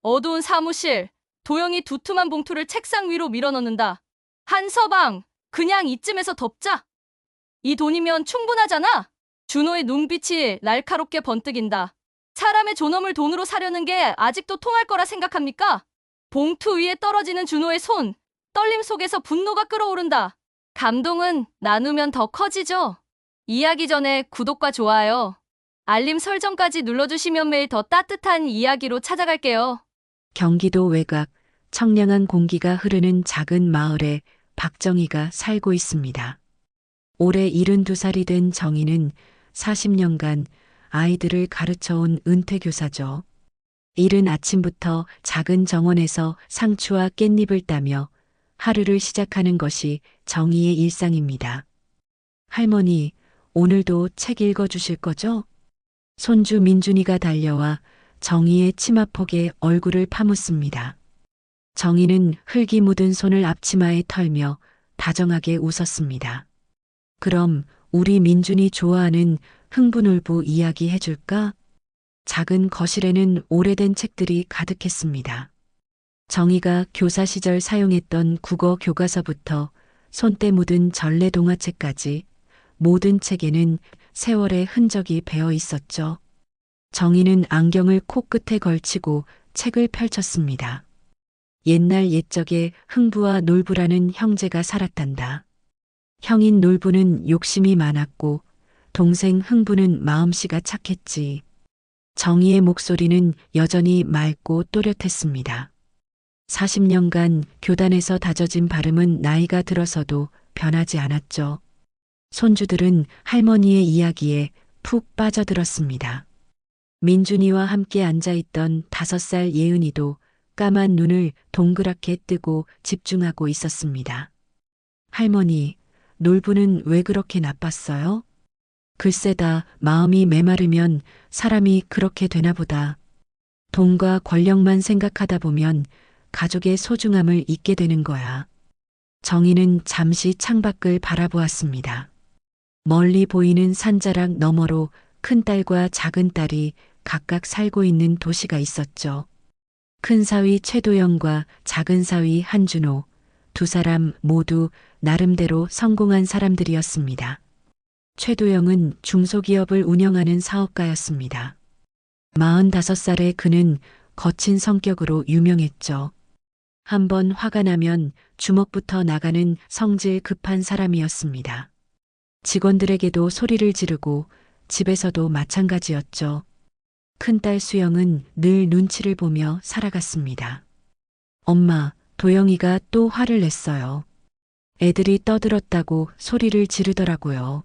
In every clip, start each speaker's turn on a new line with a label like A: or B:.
A: 어두운 사무실. 도영이 두툼한 봉투를 책상 위로 밀어넣는다. 한서방, 그냥 이쯤에서 덮자. 이 돈이면 충분하잖아. 준호의 눈빛이 날카롭게 번뜩인다. 사람의 존엄을 돈으로 사려는 게 아직도 통할 거라 생각합니까? 봉투 위에 떨어지는 준호의 손. 떨림 속에서 분노가 끓어오른다. 감동은 나누면 더 커지죠. 이야기 전에 구독과 좋아요, 알림 설정까지 눌러주시면 매일 더 따뜻한 이야기로 찾아갈게요.
B: 경기도 외곽 청량한 공기가 흐르는 작은 마을에 박정희가 살고 있습니다. 올해 72살이 된 정희는 40년간 아이들을 가르쳐온 은퇴교사죠. 이른 아침부터 작은 정원에서 상추와 깻잎을 따며 하루를 시작하는 것이 정희의 일상입니다. 할머니, 오늘도 책 읽어주실 거죠? 손주 민준이가 달려와 정희의 치마폭에 얼굴을 파묻습니다. 정희는 흙이 묻은 손을 앞치마에 털며 다정하게 웃었습니다. 그럼 우리 민준이 좋아하는 흥부놀부 이야기 해줄까? 작은 거실에는 오래된 책들이 가득했습니다. 정희가 교사 시절 사용했던 국어 교과서부터 손때 묻은 전래 동화책까지 모든 책에는 세월의 흔적이 배어 있었죠. 정희는 안경을 코끝에 걸치고 책을 펼쳤습니다. 옛날 옛적에 흥부와 놀부라는 형제가 살았단다. 형인 놀부는 욕심이 많았고 동생 흥부는 마음씨가 착했지. 정희의 목소리는 여전히 맑고 또렷했습니다. 40년간 교단에서 다져진 발음은 나이가 들어서도 변하지 않았죠. 손주들은 할머니의 이야기에 푹 빠져들었습니다. 민준이와 함께 앉아있던 5살 예은이도 까만 눈을 동그랗게 뜨고 집중하고 있었습니다. 할머니, 놀부는 왜 그렇게 나빴어요? 글쎄다, 마음이 메마르면 사람이 그렇게 되나 보다. 돈과 권력만 생각하다 보면 가족의 소중함을 잊게 되는 거야. 정희는 잠시 창밖을 바라보았습니다. 멀리 보이는 산자락 너머로 큰딸과 작은딸이 각각 살고 있는 도시가 있었죠. 큰 사위 최도영과 작은 사위 한준호, 두 사람 모두 나름대로 성공한 사람들이었습니다. 최도영은 중소기업을 운영하는 사업가였습니다. 45살의 그는 거친 성격으로 유명했죠. 한번 화가 나면 주먹부터 나가는 성질 급한 사람이었습니다. 직원들에게도 소리를 지르고 집에서도 마찬가지였죠. 큰딸 수영은 늘 눈치를 보며 살아갔습니다. 엄마, 도영이가 또 화를 냈어요. 애들이 떠들었다고 소리를 지르더라고요.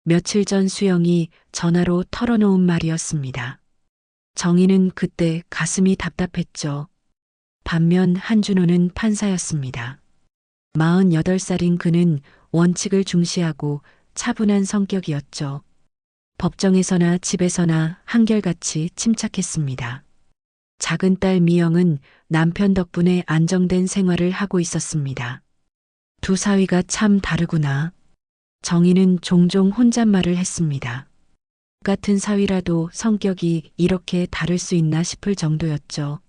B: 며칠 전 수영이 전화로 털어놓은 말이었습니다. 정희는 그때 가슴이 답답했죠. 반면 한준호는 판사였습니다. 48살인 그는 원칙을 중시하고 차분한 성격이었죠. 법정에서나 집에서나 한결같이 침착했습니다. 작은 딸 미영은 남편 덕분에 안정된 생활을 하고 있었습니다. 두 사위가 참 다르구나. 정희는 종종 혼잣말을 했습니다. 같은 사위라도 성격이 이렇게 다를 수 있나 싶을 정도였죠.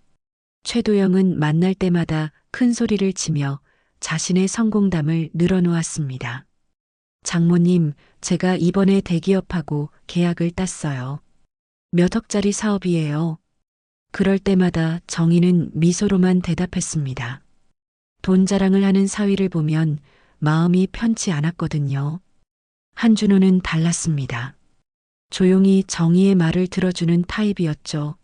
B: 최도영은 만날 때마다 큰 소리를 치며 자신의 성공담을 늘어놓았습니다. 장모님, 제가 이번에 대기업하고 계약을 땄어요. 몇 억짜리 사업이에요. 그럴 때마다 정희는 미소로만 대답했습니다. 돈 자랑을 하는 사위를 보면 마음이 편치 않았거든요. 한준호는 달랐습니다. 조용히 정희의 말을 들어주는 타입이었죠.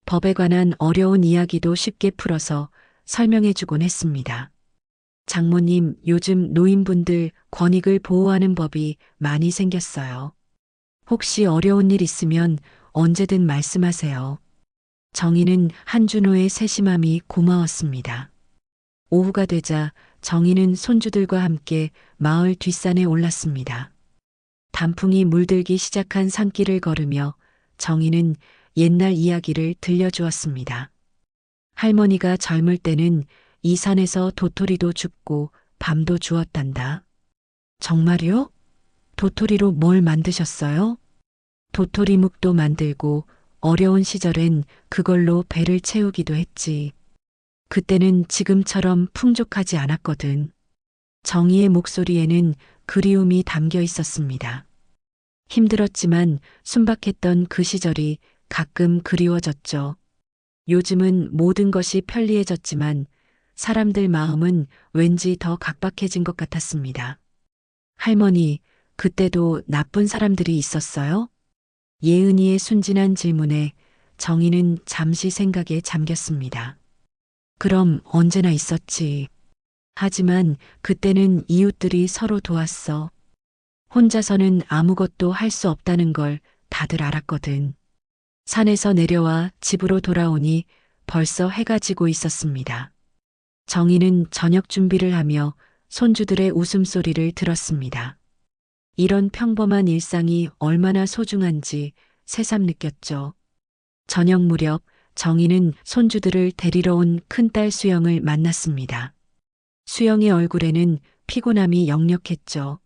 B: 법에 관한 어려운 이야기도 쉽게 풀어서 설명해주곤 했습니다. 장모님, 요즘 노인분들 권익을 보호하는 법이 많이 생겼어요. 혹시 어려운 일 있으면 언제든 말씀하세요. 정희는 한준호의 세심함이 고마웠습니다. 오후가 되자 정희는 손주들과 함께 마을 뒷산에 올랐습니다. 단풍이 물들기 시작한 산길을 걸으며 정희는 옛날 이야기를 들려주었습니다. 할머니가 젊을 때는 이 산에서 도토리도 줍고 밤도 주었단다. 정말요? 도토리로 뭘 만드셨어요? 도토리묵도 만들고 어려운 시절엔 그걸로 배를 채우기도 했지. 그때는 지금처럼 풍족하지 않았거든. 정희의 목소리에는 그리움이 담겨 있었습니다. 힘들었지만 순박했던 그 시절이 가끔 그리워졌죠. 요즘은 모든 것이 편리해졌지만 사람들 마음은 왠지 더 각박해진 것 같았습니다. 할머니, 그때도 나쁜 사람들이 있었어요? 예은이의 순진한 질문에 정희는 잠시 생각에 잠겼습니다. 그럼 언제나 있었지. 하지만 그때는 이웃들이 서로 도왔어. 혼자서는 아무것도 할 수 없다는 걸 다들 알았거든. 산에서 내려와 집으로 돌아오니 벌써 해가 지고 있었습니다. 정희는 저녁 준비를 하며 손주들의 웃음소리를 들었습니다. 이런 평범한 일상이 얼마나 소중한지 새삼 느꼈죠. 저녁 무렵 정희는 손주들을 데리러 온 큰딸 수영을 만났습니다. 수영의 얼굴에는 피곤함이 역력했죠.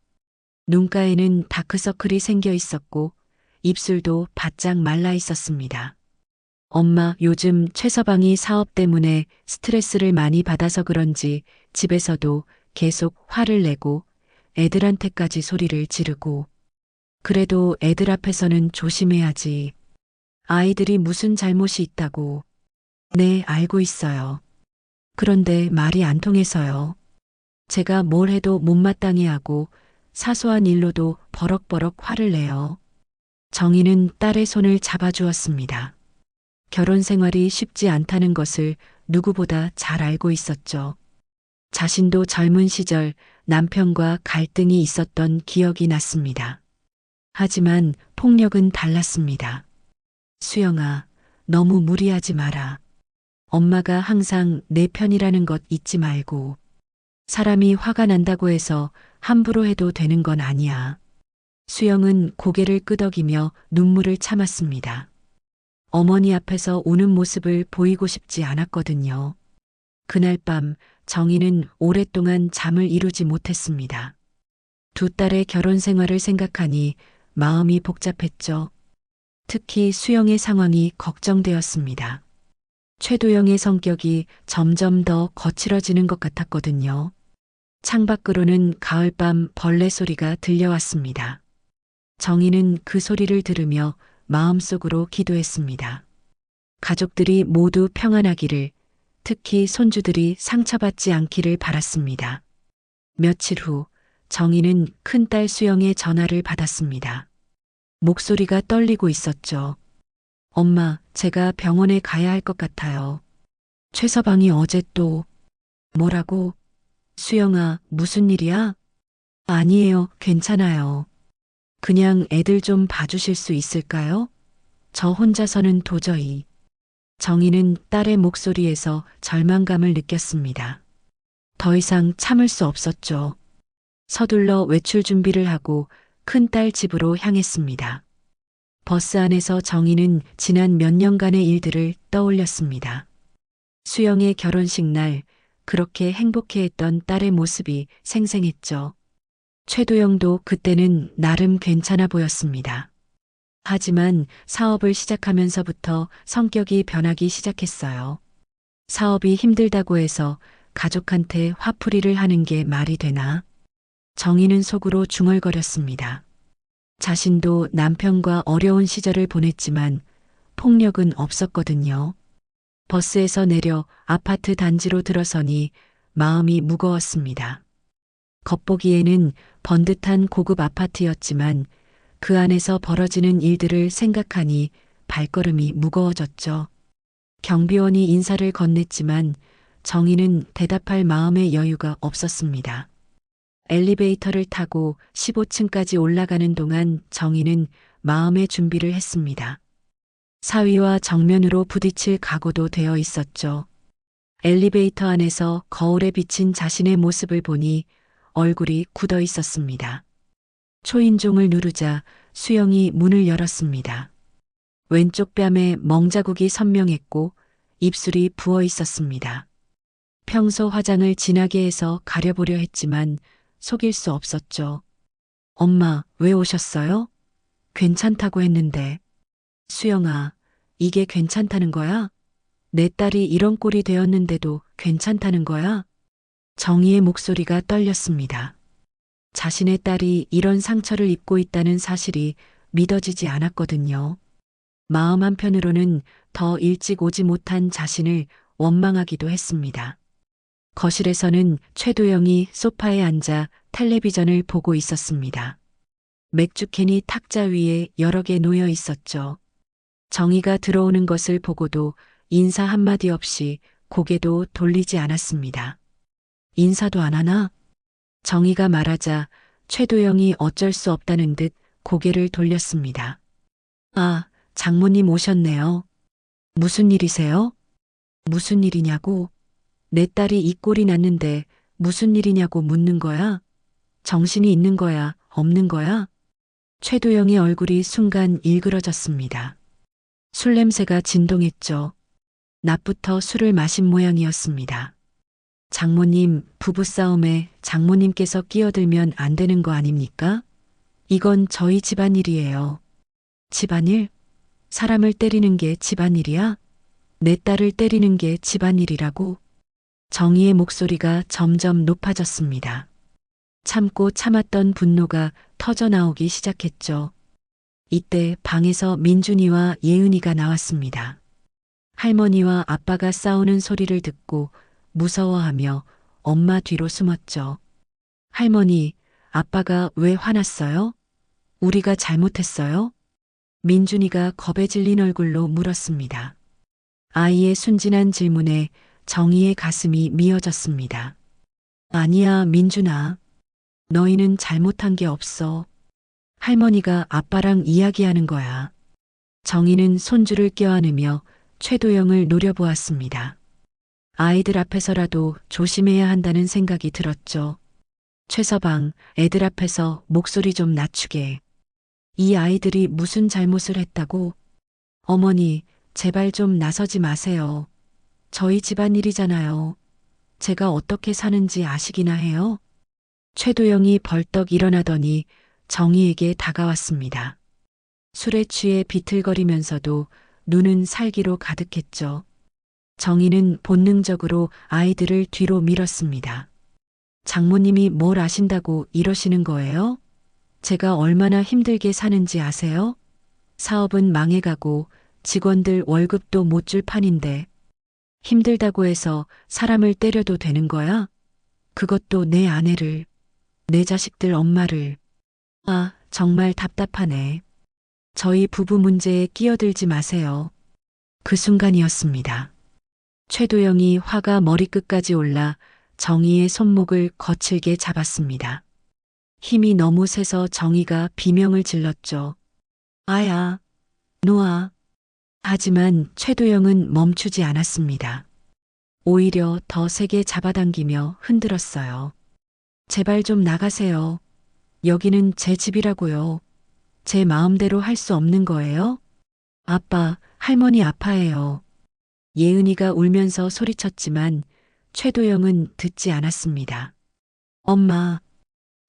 B: 눈가에는 다크서클이 생겨 있었고 입술도 바짝 말라 있었습니다. 엄마, 요즘 최서방이 사업 때문에 스트레스를 많이 받아서 그런지 집에서도 계속 화를 내고 애들한테까지 소리를 지르고. 그래도 애들 앞에서는 조심해야지. 아이들이 무슨 잘못이 있다고. 네, 알고 있어요. 그런데 말이 안 통해서요. 제가 뭘 해도 못마땅해 하고 사소한 일로도 버럭버럭 화를 내요. 정희는 딸의 손을 잡아주었습니다. 결혼 생활이 쉽지 않다는 것을 누구보다 잘 알고 있었죠. 자신도 젊은 시절 남편과 갈등이 있었던 기억이 났습니다. 하지만 폭력은 달랐습니다. 수영아, 너무 무리하지 마라. 엄마가 항상 내 편이라는 것 잊지 말고. 사람이 화가 난다고 해서 함부로 해도 되는 건 아니야. 수영은 고개를 끄덕이며 눈물을 참았습니다. 어머니 앞에서 우는 모습을 보이고 싶지 않았거든요. 그날 밤 정희는 오랫동안 잠을 이루지 못했습니다. 두 딸의 결혼 생활을 생각하니 마음이 복잡했죠. 특히 수영의 상황이 걱정되었습니다. 최도영의 성격이 점점 더 거칠어지는 것 같았거든요. 창밖으로는 가을밤 벌레 소리가 들려왔습니다. 정희는 그 소리를 들으며 마음속으로 기도했습니다. 가족들이 모두 평안하기를, 특히 손주들이 상처받지 않기를 바랐습니다. 며칠 후 정희는 큰딸 수영의 전화를 받았습니다. 목소리가 떨리고 있었죠. 엄마, 제가 병원에 가야 할 것 같아요. 최서방이 어제 또 뭐라고? 수영아, 무슨 일이야? 아니에요, 괜찮아요. 그냥 애들 좀 봐주실 수 있을까요? 저 혼자서는 도저히. 정희는 딸의 목소리에서 절망감을 느꼈습니다. 더 이상 참을 수 없었죠. 서둘러 외출 준비를 하고 큰딸 집으로 향했습니다. 버스 안에서 정희는 지난 몇 년간의 일들을 떠올렸습니다. 수영의 결혼식 날 그렇게 행복해했던 딸의 모습이 생생했죠. 최도영도 그때는 나름 괜찮아 보였습니다. 하지만 사업을 시작하면서부터 성격이 변하기 시작했어요. 사업이 힘들다고 해서 가족한테 화풀이를 하는 게 말이 되나? 정희는 속으로 중얼거렸습니다. 자신도 남편과 어려운 시절을 보냈지만 폭력은 없었거든요. 버스에서 내려 아파트 단지로 들어서니 마음이 무거웠습니다. 겉보기에는 번듯한 고급 아파트였지만 그 안에서 벌어지는 일들을 생각하니 발걸음이 무거워졌죠. 경비원이 인사를 건넸지만 정희는 대답할 마음의 여유가 없었습니다. 엘리베이터를 타고 15층까지 올라가는 동안 정희는 마음의 준비를 했습니다. 사위와 정면으로 부딪힐 각오도 되어 있었죠. 엘리베이터 안에서 거울에 비친 자신의 모습을 보니 얼굴이 굳어 있었습니다. 초인종을 누르자 수영이 문을 열었습니다. 왼쪽 뺨에 멍자국이 선명했고 입술이 부어 있었습니다. 평소 화장을 진하게 해서 가려보려 했지만 속일 수 없었죠. 엄마, 왜 오셨어요? 괜찮다고 했는데. 수영아, 이게 괜찮다는 거야? 내 딸이 이런 꼴이 되었는데도 괜찮다는 거야? 정희의 목소리가 떨렸습니다. 자신의 딸이 이런 상처를 입고 있다는 사실이 믿어지지 않았거든요. 마음 한편으로는 더 일찍 오지 못한 자신을 원망하기도 했습니다. 거실에서는 최도영이 소파에 앉아 텔레비전을 보고 있었습니다. 맥주캔이 탁자 위에 여러 개 놓여 있었죠. 정희가 들어오는 것을 보고도 인사 한마디 없이 고개도 돌리지 않았습니다. 인사도 안 하나? 정희가 말하자 최도영이 어쩔 수 없다는 듯 고개를 돌렸습니다. 아, 장모님 오셨네요. 무슨 일이세요? 무슨 일이냐고? 내 딸이 이 꼴이 났는데 무슨 일이냐고 묻는 거야? 정신이 있는 거야, 없는 거야? 최도영의 얼굴이 순간 일그러졌습니다. 술 냄새가 진동했죠. 낮부터 술을 마신 모양이었습니다. 장모님, 부부싸움에 장모님께서 끼어들면 안 되는 거 아닙니까? 이건 저희 집안일이에요. 집안일? 사람을 때리는 게 집안일이야? 내 딸을 때리는 게 집안일이라고? 정희의 목소리가 점점 높아졌습니다. 참고 참았던 분노가 터져나오기 시작했죠. 이때 방에서 민준이와 예은이가 나왔습니다. 할머니와 아빠가 싸우는 소리를 듣고 무서워하며 엄마 뒤로 숨었죠. 할머니, 아빠가 왜 화났어요? 우리가 잘못했어요? 민준이가 겁에 질린 얼굴로 물었습니다. 아이의 순진한 질문에 정희의 가슴이 미어졌습니다. 아니야, 민준아. 너희는 잘못한 게 없어. 할머니가 아빠랑 이야기하는 거야. 정희는 손주를 껴안으며 최도영을 노려보았습니다. 아이들 앞에서라도 조심해야 한다는 생각이 들었죠. 최서방, 애들 앞에서 목소리 좀 낮추게. 이 아이들이 무슨 잘못을 했다고? 어머니, 제발 좀 나서지 마세요. 저희 집안일이잖아요. 제가 어떻게 사는지 아시기나 해요? 최도영이 벌떡 일어나더니 정희에게 다가왔습니다. 술에 취해 비틀거리면서도 눈은 살기로 가득했죠. 정희는 본능적으로 아이들을 뒤로 밀었습니다. 장모님이 뭘 아신다고 이러시는 거예요? 제가 얼마나 힘들게 사는지 아세요? 사업은 망해가고 직원들 월급도 못 줄 판인데 힘들다고 해서 사람을 때려도 되는 거야? 그것도 내 아내를, 내 자식들 엄마를. 아, 정말 답답하네. 저희 부부 문제에 끼어들지 마세요. 그 순간이었습니다. 최도영이 화가 머리끝까지 올라 정희의 손목을 거칠게 잡았습니다. 힘이 너무 세서 정희가 비명을 질렀죠. 아야, 놓아. 하지만 최도영은 멈추지 않았습니다. 오히려 더 세게 잡아당기며 흔들었어요. 제발 좀 나가세요. 여기는 제 집이라고요. 제 마음대로 할 수 없는 거예요? 아빠, 할머니 아파해요. 예은이가 울면서 소리쳤지만 최도영은 듣지 않았습니다. 엄마.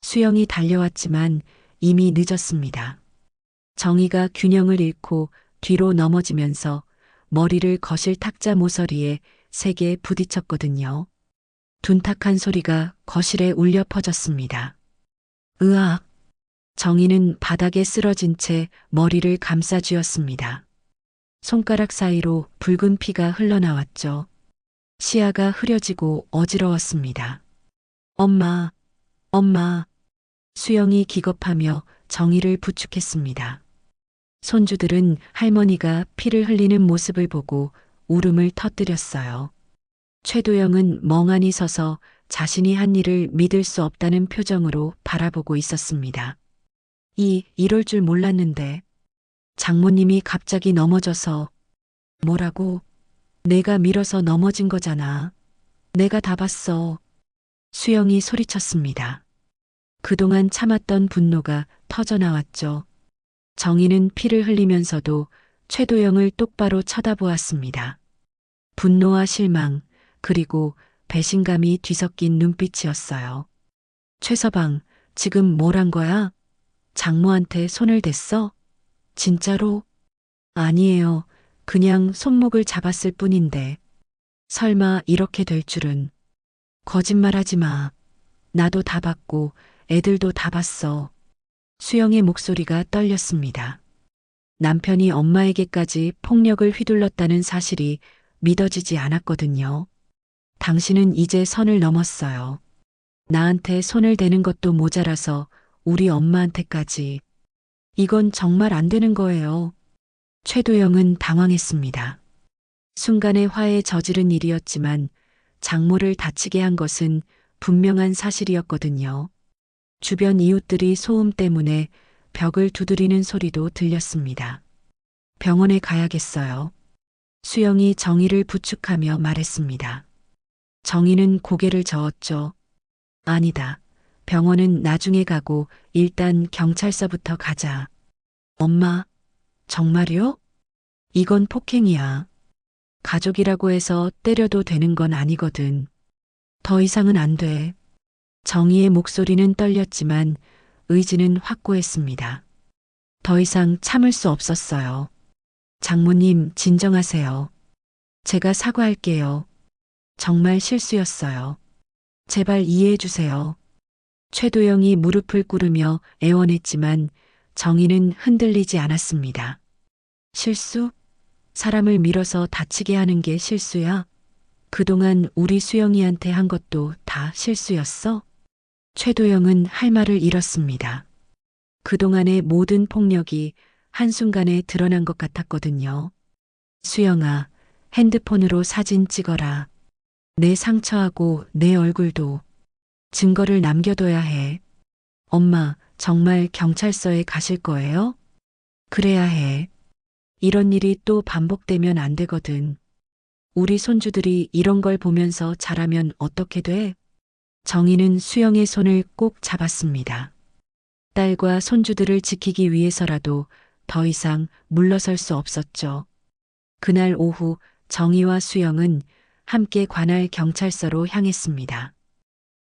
B: 수영이 달려왔지만 이미 늦었습니다. 정희가 균형을 잃고 뒤로 넘어지면서 머리를 거실 탁자 모서리에 세게 부딪혔거든요. 둔탁한 소리가 거실에 울려 퍼졌습니다. 으악! 정희는 바닥에 쓰러진 채 머리를 감싸쥐었습니다. 손가락 사이로 붉은 피가 흘러나왔죠. 시야가 흐려지고 어지러웠습니다. 엄마, 엄마. 수영이 기겁하며 정희를 부축했습니다. 손주들은 할머니가 피를 흘리는 모습을 보고 울음을 터뜨렸어요. 최도영은 멍하니 서서 자신이 한 일을 믿을 수 없다는 표정으로 바라보고 있었습니다. 이럴 줄 몰랐는데. 장모님이 갑자기 넘어져서. 뭐라고? 내가 밀어서 넘어진 거잖아. 내가 다 봤어. 수영이 소리쳤습니다. 그동안 참았던 분노가 터져나왔죠. 정희는 피를 흘리면서도 최도영을 똑바로 쳐다보았습니다. 분노와 실망, 그리고 배신감이 뒤섞인 눈빛이었어요. 최서방, 지금 뭘 한 거야? 장모한테 손을 댔어? 진짜로? 아니에요. 그냥 손목을 잡았을 뿐인데 설마 이렇게 될 줄은. 거짓말하지 마. 나도 다 봤고 애들도 다 봤어. 수영의 목소리가 떨렸습니다. 남편이 엄마에게까지 폭력을 휘둘렀다는 사실이 믿어지지 않았거든요. 당신은 이제 선을 넘었어요. 나한테 손을 대는 것도 모자라서 우리 엄마한테까지. 이건 정말 안 되는 거예요. 최도영은 당황했습니다. 순간의 화에 저지른 일이었지만 장모를 다치게 한 것은 분명한 사실이었거든요. 주변 이웃들이 소음 때문에 벽을 두드리는 소리도 들렸습니다. 병원에 가야겠어요. 수영이 정희를 부축하며 말했습니다. 정희는 고개를 저었죠. 아니다. 병원은 나중에 가고 일단 경찰서부터 가자. 엄마, 정말요? 이건 폭행이야. 가족이라고 해서 때려도 되는 건 아니거든. 더 이상은 안 돼. 정희의 목소리는 떨렸지만 의지는 확고했습니다. 더 이상 참을 수 없었어요. 장모님, 진정하세요. 제가 사과할게요. 정말 실수였어요. 제발 이해해 주세요. 최도영이 무릎을 꿇으며 애원했지만 정희는 흔들리지 않았습니다. 실수? 사람을 밀어서 다치게 하는 게 실수야? 그동안 우리 수영이한테 한 것도 다 실수였어? 최도영은 할 말을 잃었습니다. 그동안의 모든 폭력이 한순간에 드러난 것 같았거든요. 수영아, 핸드폰으로 사진 찍어라. 내 상처하고 내 얼굴도 증거를 남겨둬야 해. 엄마, 정말 경찰서에 가실 거예요? 그래야 해. 이런 일이 또 반복되면 안 되거든. 우리 손주들이 이런 걸 보면서 자라면 어떻게 돼? 정희는 수영의 손을 꼭 잡았습니다. 딸과 손주들을 지키기 위해서라도 더 이상 물러설 수 없었죠. 그날 오후 정희와 수영은 함께 관할 경찰서로 향했습니다.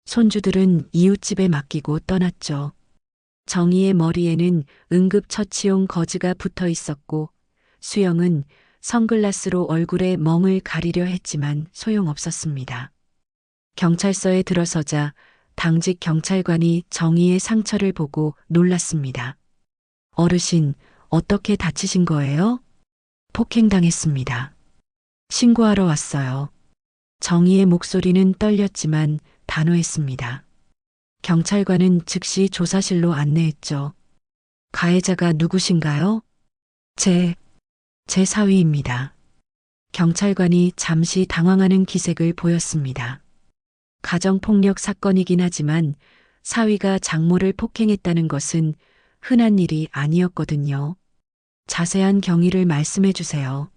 B: 손주들은 이웃집에 맡기고 떠났죠. 정희의 머리에는 응급처치용 거즈가 붙어 있었고 수영은 선글라스로 얼굴에 멍을 가리려 했지만 소용없었습니다. 경찰서에 들어서자 당직 경찰관이 정희의 상처를 보고 놀랐습니다. 어르신, 어떻게 다치신 거예요? 폭행당했습니다. 신고하러 왔어요. 정희의 목소리는 떨렸지만 단호했습니다. 경찰관은 즉시 조사실로 안내했죠. 가해자가 누구신가요? 제 사위입니다. 경찰관이 잠시 당황하는 기색을 보였습니다. 가정폭력 사건이긴 하지만 사위가 장모를 폭행했다는 것은 흔한 일이 아니었거든요. 자세한 경위를 말씀해 주세요.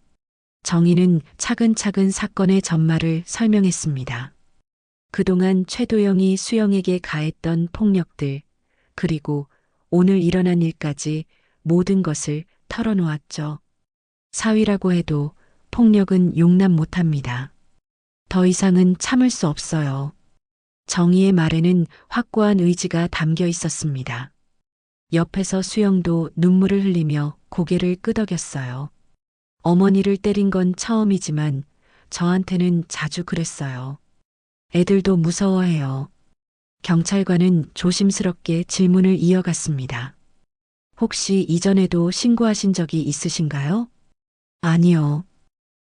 B: 정희는 차근차근 사건의 전말을 설명했습니다. 그동안 최도영이 수영에게 가했던 폭력들, 그리고 오늘 일어난 일까지 모든 것을 털어놓았죠. 사위라고 해도 폭력은 용납 못합니다. 더 이상은 참을 수 없어요. 정희의 말에는 확고한 의지가 담겨 있었습니다. 옆에서 수영도 눈물을 흘리며 고개를 끄덕였어요. 어머니를 때린 건 처음이지만 저한테는 자주 그랬어요. 애들도 무서워해요. 경찰관은 조심스럽게 질문을 이어갔습니다. 혹시 이전에도 신고하신 적이 있으신가요? 아니요.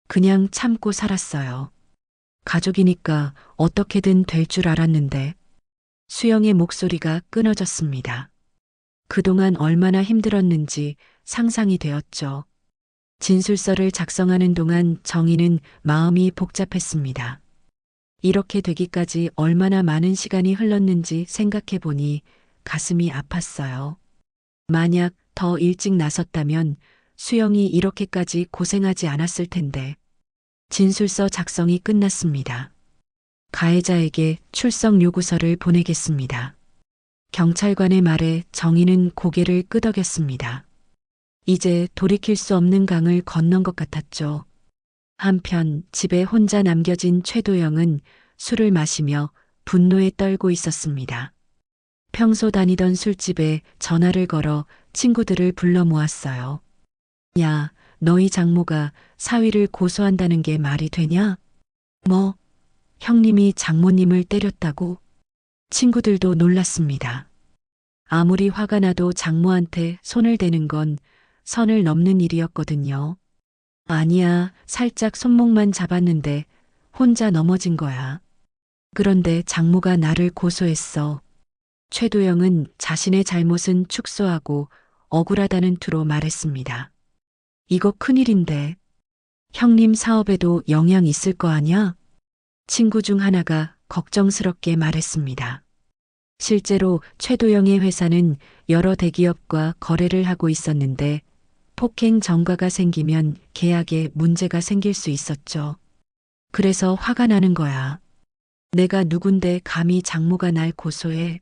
B: 그냥 참고 살았어요. 가족이니까 어떻게든 될 줄 알았는데. 수영의 목소리가 끊어졌습니다. 그동안 얼마나 힘들었는지 상상이 되었죠. 진술서를 작성하는 동안 정희는 마음이 복잡했습니다. 이렇게 되기까지 얼마나 많은 시간이 흘렀는지 생각해 보니 가슴이 아팠어요. 만약 더 일찍 나섰다면 수영이 이렇게까지 고생하지 않았을 텐데. 진술서 작성이 끝났습니다. 가해자에게 출석 요구서를 보내겠습니다. 경찰관의 말에 정희는 고개를 끄덕였습니다. 이제 돌이킬 수 없는 강을 건넌 것 같았죠. 한편 집에 혼자 남겨진 최도영은 술을 마시며 분노에 떨고 있었습니다. 평소 다니던 술집에 전화를 걸어 친구들을 불러 모았어요. 야, 너희 장모가 사위를 고소한다는 게 말이 되냐? 뭐, 형님이 장모님을 때렸다고? 친구들도 놀랐습니다. 아무리 화가 나도 장모한테 손을 대는 건 선을 넘는 일이었거든요. 아니야, 살짝 손목만 잡았는데 혼자 넘어진 거야. 그런데 장모가 나를 고소했어. 최도영은 자신의 잘못은 축소하고 억울하다는 투로 말했습니다. 이거 큰일인데. 형님 사업에도 영향 있을 거 아냐? 친구 중 하나가 걱정스럽게 말했습니다. 실제로 최도영의 회사는 여러 대기업과 거래를 하고 있었는데 폭행 전과가 생기면 계약에 문제가 생길 수 있었죠. 그래서 화가 나는 거야. 내가 누군데 감히 장모가 날 고소해.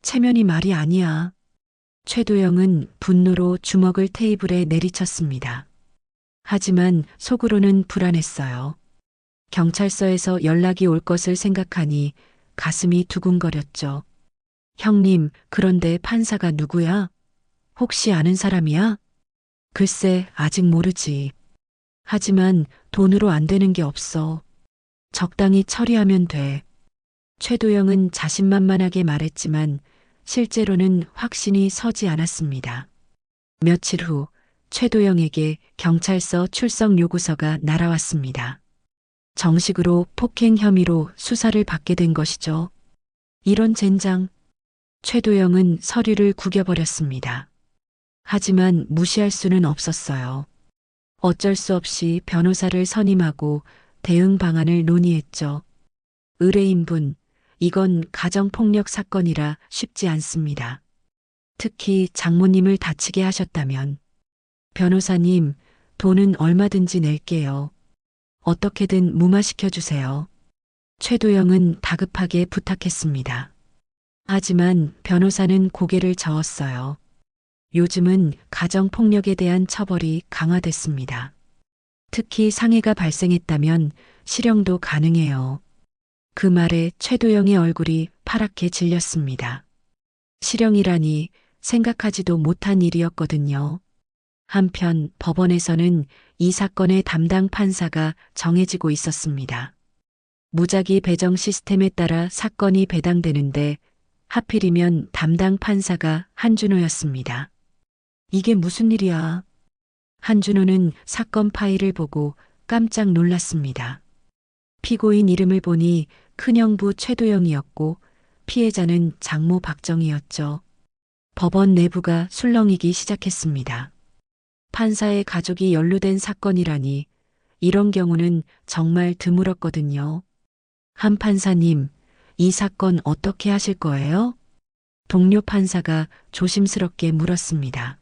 B: 체면이 말이 아니야. 최도영은 분노로 주먹을 테이블에 내리쳤습니다. 하지만 속으로는 불안했어요. 경찰서에서 연락이 올 것을 생각하니 가슴이 두근거렸죠. 형님, 그런데 판사가 누구야? 혹시 아는 사람이야? 글쎄, 아직 모르지. 하지만 돈으로 안 되는 게 없어. 적당히 처리하면 돼. 최도영은 자신만만하게 말했지만 실제로는 확신이 서지 않았습니다. 며칠 후 최도영에게 경찰서 출석 요구서가 날아왔습니다. 정식으로 폭행 혐의로 수사를 받게 된 것이죠. 이런 젠장. 최도영은 서류를 구겨버렸습니다. 하지만 무시할 수는 없었어요. 어쩔 수 없이 변호사를 선임하고 대응 방안을 논의했죠. 의뢰인분, 이건 가정폭력 사건이라 쉽지 않습니다. 특히 장모님을 다치게 하셨다면. 변호사님, 돈은 얼마든지 낼게요. 어떻게든 무마시켜 주세요. 최도영은 다급하게 부탁했습니다. 하지만 변호사는 고개를 저었어요. 요즘은 가정폭력에 대한 처벌이 강화됐습니다. 특히 상해가 발생했다면 실형도 가능해요. 그 말에 최도영의 얼굴이 파랗게 질렸습니다. 실형이라니 생각하지도 못한 일이었거든요. 한편 법원에서는 이 사건의 담당 판사가 정해지고 있었습니다. 무작위 배정 시스템에 따라 사건이 배당되는데 하필이면 담당 판사가 한준호였습니다. 이게 무슨 일이야? 한준호는 사건 파일을 보고 깜짝 놀랐습니다. 피고인 이름을 보니 큰형부 최도영이었고 피해자는 장모 박정희였죠. 법원 내부가 술렁이기 시작했습니다. 판사의 가족이 연루된 사건이라니 이런 경우는 정말 드물었거든요. 한 판사님, 이 사건 어떻게 하실 거예요? 동료 판사가 조심스럽게 물었습니다.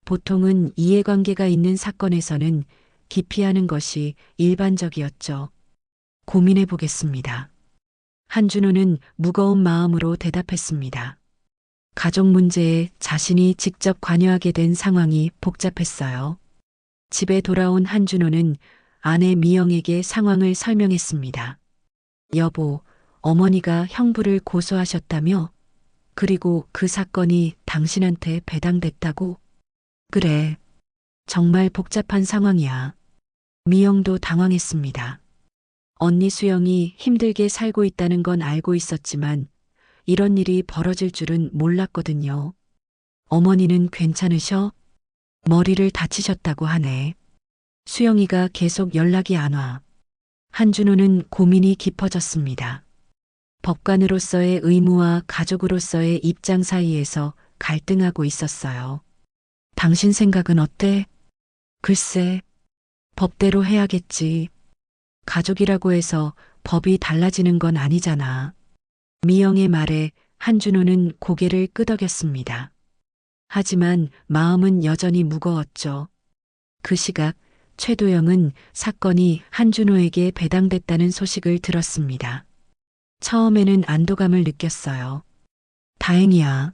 B: 보통은 이해관계가 있는 사건에서는 기피하는 것이 일반적이었죠. 고민해 보겠습니다. 한준호는 무거운 마음으로 대답했습니다. 가족 문제에 자신이 직접 관여하게 된 상황이 복잡했어요. 집에 돌아온 한준호는 아내 미영에게 상황을 설명했습니다. 여보, 어머니가 형부를 고소하셨다며? 그리고 그 사건이 당신한테 배당됐다고? 그래. 정말 복잡한 상황이야. 미영도 당황했습니다. 언니 수영이 힘들게 살고 있다는 건 알고 있었지만 이런 일이 벌어질 줄은 몰랐거든요. 어머니는 괜찮으셔? 머리를 다치셨다고 하네. 수영이가 계속 연락이 안 와. 한준호는 고민이 깊어졌습니다. 법관으로서의 의무와 가족으로서의 입장 사이에서 갈등하고 있었어요. 당신 생각은 어때? 글쎄, 법대로 해야겠지. 가족이라고 해서 법이 달라지는 건 아니잖아. 미영의 말에 한준호는 고개를 끄덕였습니다. 하지만 마음은 여전히 무거웠죠. 그 시각 최도영은 사건이 한준호에게 배당됐다는 소식을 들었습니다. 처음에는 안도감을 느꼈어요. 다행이야.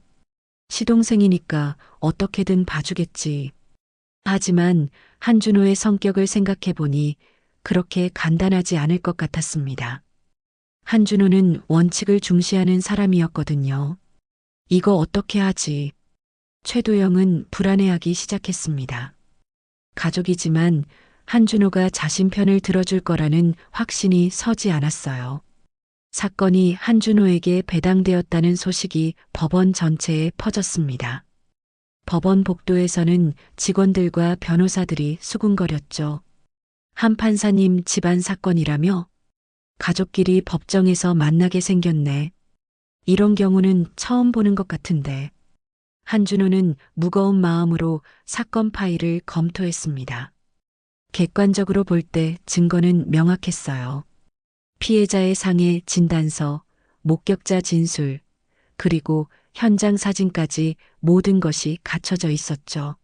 B: 시동생이니까 어떻게든 봐주겠지. 하지만 한준호의 성격을 생각해보니 그렇게 간단하지 않을 것 같았습니다. 한준호는 원칙을 중시하는 사람이었거든요. 이거 어떻게 하지? 최도영은 불안해하기 시작했습니다. 가족이지만 한준호가 자신 편을 들어줄 거라는 확신이 서지 않았어요. 사건이 한준호에게 배당되었다는 소식이 법원 전체에 퍼졌습니다. 법원 복도에서는 직원들과 변호사들이 수군거렸죠. 한 판사님 집안 사건이라며? 가족끼리 법정에서 만나게 생겼네. 이런 경우는 처음 보는 것 같은데. 한준호는 무거운 마음으로 사건 파일을 검토했습니다. 객관적으로 볼 때 증거는 명확했어요. 피해자의 상해 진단서, 목격자 진술, 그리고 현장 사진까지 모든 것이 갖춰져 있었죠.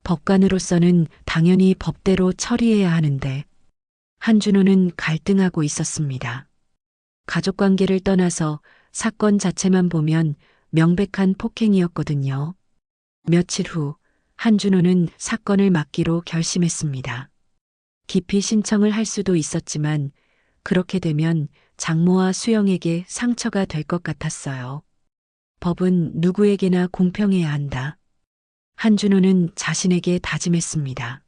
B: 법관으로서는 당연히 법대로 처리해야 하는데 한준호는 갈등하고 있었습니다. 가족관계를 떠나서 사건 자체만 보면 명백한 폭행이었거든요. 며칠 후 한준호는 사건을 맡기로 결심했습니다. 기피 신청을 할 수도 있었지만 그렇게 되면 장모와 수영에게 상처가 될 것 같았어요. 법은 누구에게나 공평해야 한다. 한준호는 자신에게 다짐했습니다.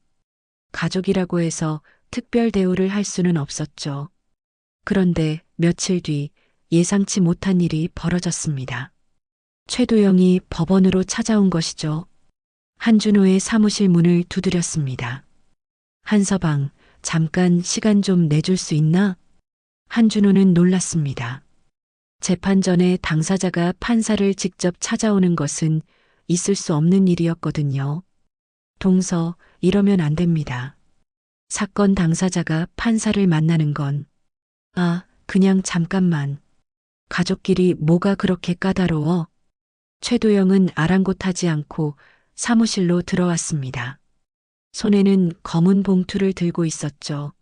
B: 가족이라고 해서 특별 대우를 할 수는 없었죠. 그런데 며칠 뒤 예상치 못한 일이 벌어졌습니다. 최도영이 법원으로 찾아온 것이죠. 한준호의 사무실 문을 두드렸습니다. 한서방, 잠깐 시간 좀 내줄 수 있나? 한준호는 놀랐습니다. 재판 전에 당사자가 판사를 직접 찾아오는 것은 있을 수 없는 일이었거든요. 동서, 이러면 안 됩니다. 사건 당사자가 판사를 만나는 건, 그냥 잠깐만. 가족끼리 뭐가 그렇게 까다로워? 최도영은 아랑곳하지 않고 사무실로 들어왔습니다. 손에는 검은 봉투를 들고 있었죠.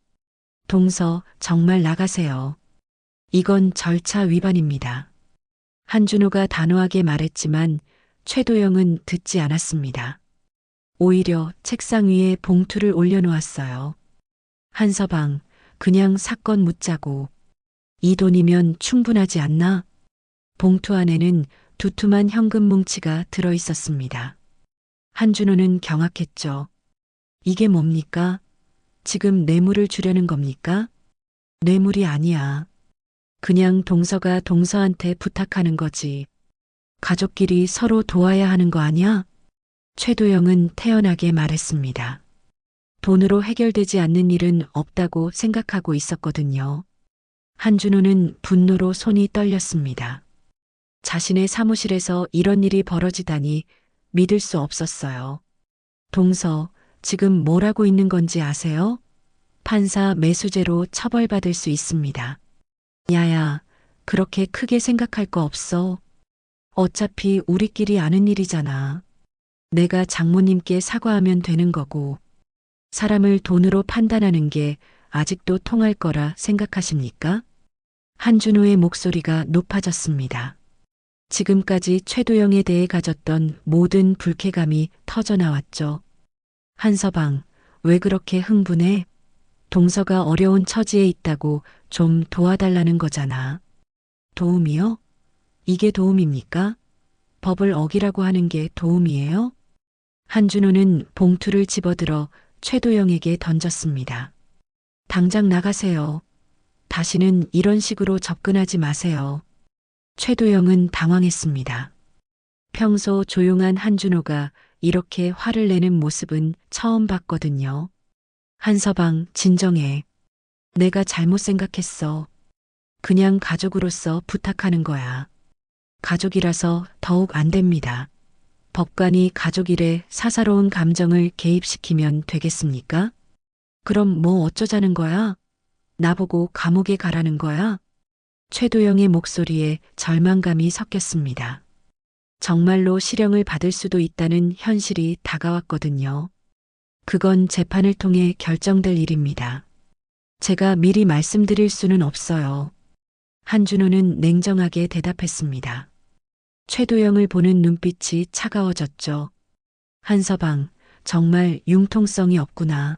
B: 동서, 정말 나가세요. 이건 절차 위반입니다. 한준호가 단호하게 말했지만 최도영은 듣지 않았습니다. 오히려 책상 위에 봉투를 올려놓았어요. 한서방, 그냥 사건 묻자고. 이 돈이면 충분하지 않나? 봉투 안에는 두툼한 현금 뭉치가 들어 있었습니다. 한준호는 경악했죠. 이게 뭡니까? 지금 뇌물을 주려는 겁니까? 뇌물이 아니야. 그냥 동서가 동서한테 부탁하는 거지. 가족끼리 서로 도와야 하는 거 아니야? 최도영은 태연하게 말했습니다. 돈으로 해결되지 않는 일은 없다고 생각하고 있었거든요. 한준호는 분노로 손이 떨렸습니다. 자신의 사무실에서 이런 일이 벌어지다니 믿을 수 없었어요. 동서, 지금 뭘 하고 있는 건지 아세요? 판사 매수죄로 처벌받을 수 있습니다. 야야, 그렇게 크게 생각할 거 없어. 어차피 우리끼리 아는 일이잖아. 내가 장모님께 사과하면 되는 거고. 사람을 돈으로 판단하는 게 아직도 통할 거라 생각하십니까? 한준호의 목소리가 높아졌습니다. 지금까지 최도영에 대해 가졌던 모든 불쾌감이 터져나왔죠. 한서방, 왜 그렇게 흥분해? 동서가 어려운 처지에 있다고 좀 도와달라는 거잖아. 도움이요? 이게 도움입니까? 법을 어기라고 하는 게 도움이에요? 한준호는 봉투를 집어들어 최도영에게 던졌습니다. 당장 나가세요. 다시는 이런 식으로 접근하지 마세요. 최도영은 당황했습니다. 평소 조용한 한준호가 이렇게 화를 내는 모습은 처음 봤거든요. 한서방, 진정해. 내가 잘못 생각했어. 그냥 가족으로서 부탁하는 거야. 가족이라서 더욱 안 됩니다. 법관이 가족 일에 사사로운 감정을 개입시키면 되겠습니까? 그럼 뭐 어쩌자는 거야? 나보고 감옥에 가라는 거야? 최도영의 목소리에 절망감이 섞였습니다. 정말로 실형을 받을 수도 있다는 현실이 다가왔거든요. 그건 재판을 통해 결정될 일입니다. 제가 미리 말씀드릴 수는 없어요. 한준호는 냉정하게 대답했습니다. 최도영을 보는 눈빛이 차가워졌죠. 한서방, 정말 융통성이 없구나.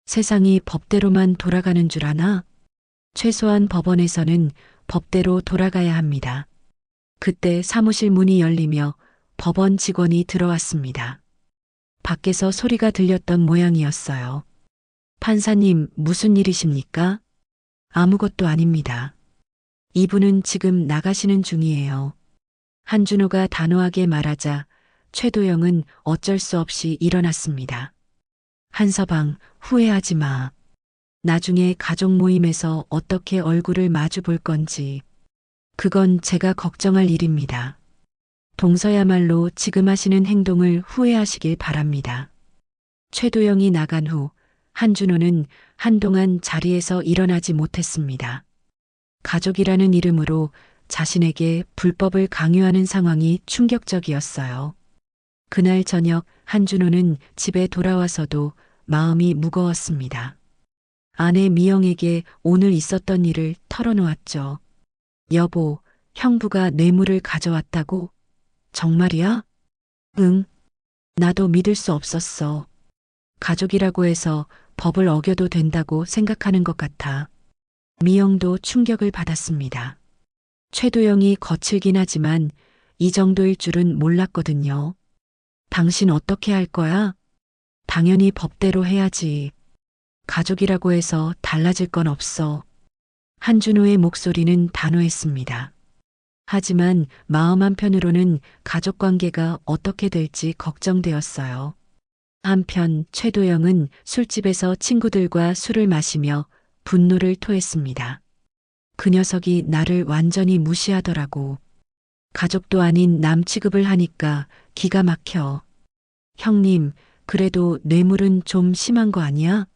B: 세상이 법대로만 돌아가는 줄 아나? 최소한 법원에서는 법대로 돌아가야 합니다. 그때 사무실 문이 열리며 법원 직원이 들어왔습니다. 밖에서 소리가 들렸던 모양이었어요. 판사님, 무슨 일이십니까? 아무것도 아닙니다. 이분은 지금 나가시는 중이에요. 한준호가 단호하게 말하자 최도영은 어쩔 수 없이 일어났습니다. 한서방, 후회하지 마. 나중에 가족 모임에서 어떻게 얼굴을 마주 볼 건지. 그건 제가 걱정할 일입니다. 동서야말로 지금 하시는 행동을 후회하시길 바랍니다. 최도영이 나간 후 한준호는 한동안 자리에서 일어나지 못했습니다. 가족이라는 이름으로 자신에게 불법을 강요하는 상황이 충격적이었어요. 그날 저녁 한준호는 집에 돌아와서도 마음이 무거웠습니다. 아내 미영에게 오늘 있었던 일을 털어놓았죠. 여보, 형부가 뇌물을 가져왔다고? 정말이야? 응. 나도 믿을 수 없었어. 가족이라고 해서 법을 어겨도 된다고 생각하는 것 같아. 미영도 충격을 받았습니다. 최도영이 거칠긴 하지만 이 정도일 줄은 몰랐거든요. 당신 어떻게 할 거야? 당연히 법대로 해야지. 가족이라고 해서 달라질 건 없어. 한준호의 목소리는 단호했습니다. 하지만 마음 한편으로는 가족 관계가 어떻게 될지 걱정되었어요. 한편 최도영은 술집에서 친구들과 술을 마시며 분노를 토했습니다. 그 녀석이 나를 완전히 무시하더라고. 가족도 아닌 남 취급을 하니까 기가 막혀. 형님, 그래도 뇌물은 좀 심한 거 아니야?